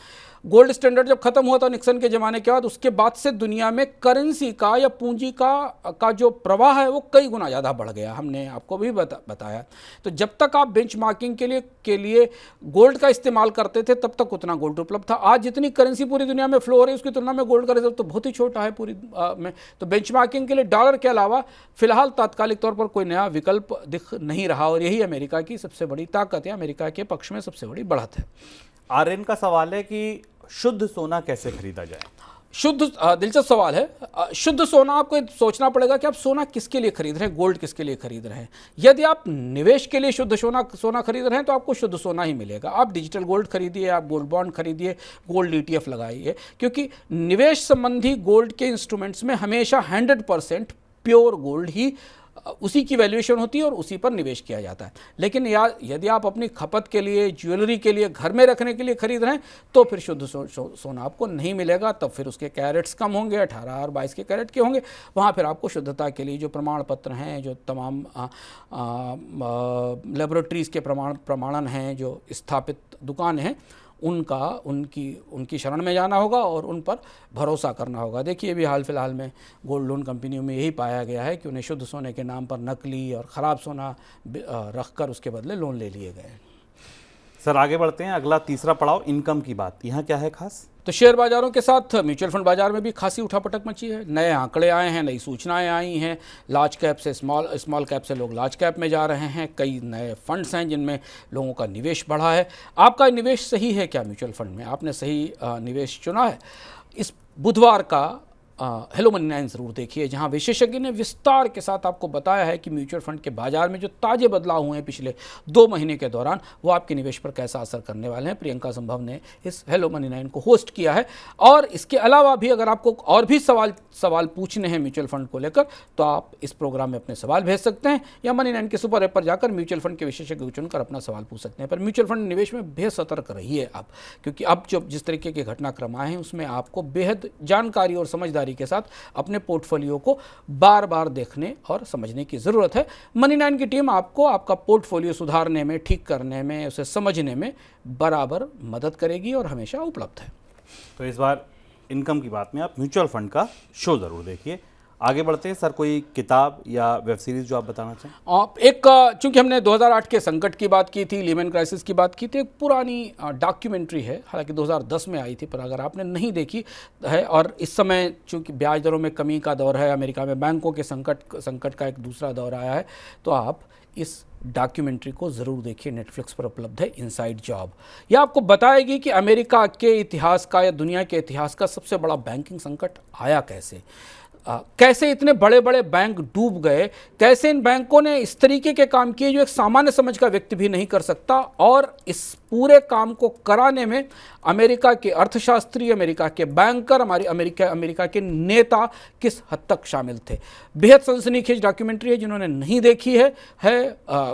गोल्ड स्टैंडर्ड जब खत्म हुआ था निक्सन के ज़माने के बाद, उसके बाद से दुनिया में करेंसी का या पूंजी का जो प्रवाह है वो कई गुना ज़्यादा बढ़ गया। हमने आपको भी बताया। तो जब तक आप बेंचमार्किंग के लिए गोल्ड का इस्तेमाल करते थे तब तक उतना गोल्ड उपलब्ध था। आज जितनी करेंसी पूरी दुनिया में फ्लो हो रही है उसकी तुलना में गोल्ड का रिजर्व तो बहुत ही छोटा है पूरी में। तो बेंचमार्किंग के लिए डॉलर के अलावा फिलहाल तात्कालिक तौर पर कोई नया विकल्प दिख नहीं रहा, और यही अमेरिका की सबसे बड़ी ताकत है, अमेरिका के पक्ष में सबसे बड़ी बढ़त है। आर्यन का सवाल है कि शुद्ध सोना कैसे खरीदा जाए? दिलचस्प सवाल है। शुद्ध सोना, आपको सोचना पड़ेगा कि आप सोना किसके लिए खरीद रहे हैं, गोल्ड किसके लिए खरीद रहे हैं। यदि आप निवेश के लिए शुद्ध सोना खरीद रहे हैं तो आपको शुद्ध सोना ही मिलेगा। आप डिजिटल गोल्ड खरीदिए, आप गोल्ड बॉन्ड खरीदिए, गोल्ड ETF लगाइए, क्योंकि निवेश संबंधी गोल्ड के इंस्ट्रूमेंट्स में हमेशा 100% प्योर गोल्ड ही उसी की वैल्यूएशन होती है और उसी पर निवेश किया जाता है। लेकिन यदि आप अपनी खपत के लिए, ज्वेलरी के लिए, घर में रखने के लिए खरीद रहे हैं तो फिर शुद्ध सोना आपको नहीं मिलेगा। तब फिर उसके कैरेट्स कम होंगे, 18 और 22 के कैरेट के होंगे। वहाँ फिर आपको शुद्धता के लिए जो प्रमाण पत्र हैं, जो तमाम लेबोरेटरीज़ के प्रमाणन हैं, जो स्थापित दुकानें हैं, उनकी शरण में जाना होगा और उन पर भरोसा करना होगा। देखिए भी हाल फिलहाल में गोल्ड लोन कंपनियों में यही पाया गया है कि उन्हें शुद्ध सोने के नाम पर नकली और ख़राब सोना रखकर उसके बदले लोन ले लिए गए। सर आगे बढ़ते हैं। अगला तीसरा पड़ाव इनकम की बात, यहाँ क्या है खास? तो शेयर बाजारों के साथ म्यूचुअल फंड बाजार में भी खासी उठापटक मची है। नए आंकड़े आए हैं, नई सूचनाएं आई हैं। लार्ज कैप से स्मॉल कैप से लोग लार्ज कैप में जा रहे हैं। कई नए फंड्स हैं जिनमें लोगों का निवेश बढ़ा है। आपका निवेश सही है क्या म्यूचुअल फंड में? आपने सही निवेश चुना है? इस बुधवार का हेलो मनी 9 ज़रूर देखिए, जहां विशेषज्ञ ने विस्तार के साथ आपको बताया है कि म्यूचुअल फंड के बाजार में जो ताजे बदलाव हुए हैं पिछले 2 महीने के दौरान, वो आपके निवेश पर कैसा असर करने वाले हैं। प्रियंका संभव ने इस हेलो मनी 9 को होस्ट किया है। और इसके अलावा भी अगर आपको और भी सवाल पूछने हैं म्यूचुअल फंड को लेकर, तो आप इस प्रोग्राम में अपने सवाल भेज सकते हैं या मनी 9 के सुपर ऐप पर जाकर म्यूचुअल फंड के विशेषज्ञ को चुनकर अपना सवाल पूछ सकते हैं। पर म्यूचुअल फंड निवेश में बेहद सतर्क रहिए आप, क्योंकि अब जो जिस तरीके के घटनाक्रम आए हैं उसमें आपको बेहद जानकारी और समझदारी के साथ अपने पोर्टफोलियो को बार बार देखने और समझने की ज़रूरत है। मनी 9 की टीम आपको आपका पोर्टफोलियो सुधारने में, ठीक करने में, उसे समझने में बराबर मदद करेगी और हमेशा उपलब्ध है। तो इस बार इनकम की बात में आप म्यूचुअल फंड का शो ज़रूर देखिए। आगे बढ़ते हैं सर, कोई किताब या वेब सीरीज़ जो आप बताना चाहें? एक, चूंकि हमने 2008 के संकट की बात की थी, लीमन क्राइसिस की बात की थी, एक पुरानी डॉक्यूमेंट्री है, हालांकि 2010 में आई थी, पर अगर आपने नहीं देखी है, और इस समय चूंकि ब्याज दरों में कमी का दौर है, अमेरिका में बैंकों के संकट का एक दूसरा दौर आया है, तो आप इस डॉक्यूमेंट्री को ज़रूर देखिए। नेटफ्लिक्स पर उपलब्ध है, इनसाइड जॉब। यह आपको बताएगी कि अमेरिका के इतिहास का या दुनिया के इतिहास का सबसे बड़ा बैंकिंग संकट आया कैसे, कैसे इतने बड़े बड़े बैंक डूब गए, कैसे इन बैंकों ने इस तरीके के काम किए जो एक सामान्य समझ का व्यक्ति भी नहीं कर सकता, और इस पूरे काम को कराने में अमेरिका के अर्थशास्त्री, अमेरिका के बैंकर, हमारी अमेरिका के नेता किस हद तक शामिल थे। बेहद सनसनीखेज डॉक्यूमेंट्री है। जिन्होंने नहीं देखी है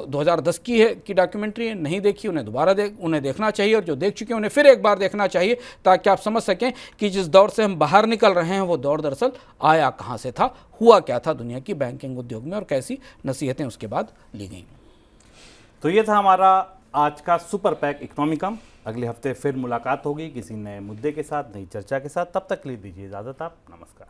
2010 की डॉक्यूमेंट्री है, नहीं देखी उन्हें देखना चाहिए, और जो देख चुके हैं उन्हें फिर एक बार देखना चाहिए, ताकि आप समझ सकें कि जिस दौर से हम बाहर निकल रहे हैं वो दौर दरअसल आया कहाँ से था, हुआ क्या था दुनिया की बैंकिंग उद्योग में, और कैसी नसीहतें उसके बाद ली गई। तो ये था हमारा आज का सुपर पैक इकोनॉमिकम। अगले हफ्ते फिर मुलाकात होगी किसी नए मुद्दे के साथ, नई चर्चा के साथ। तब तक के लिए दीजिए इजाज़त। आप नमस्कार।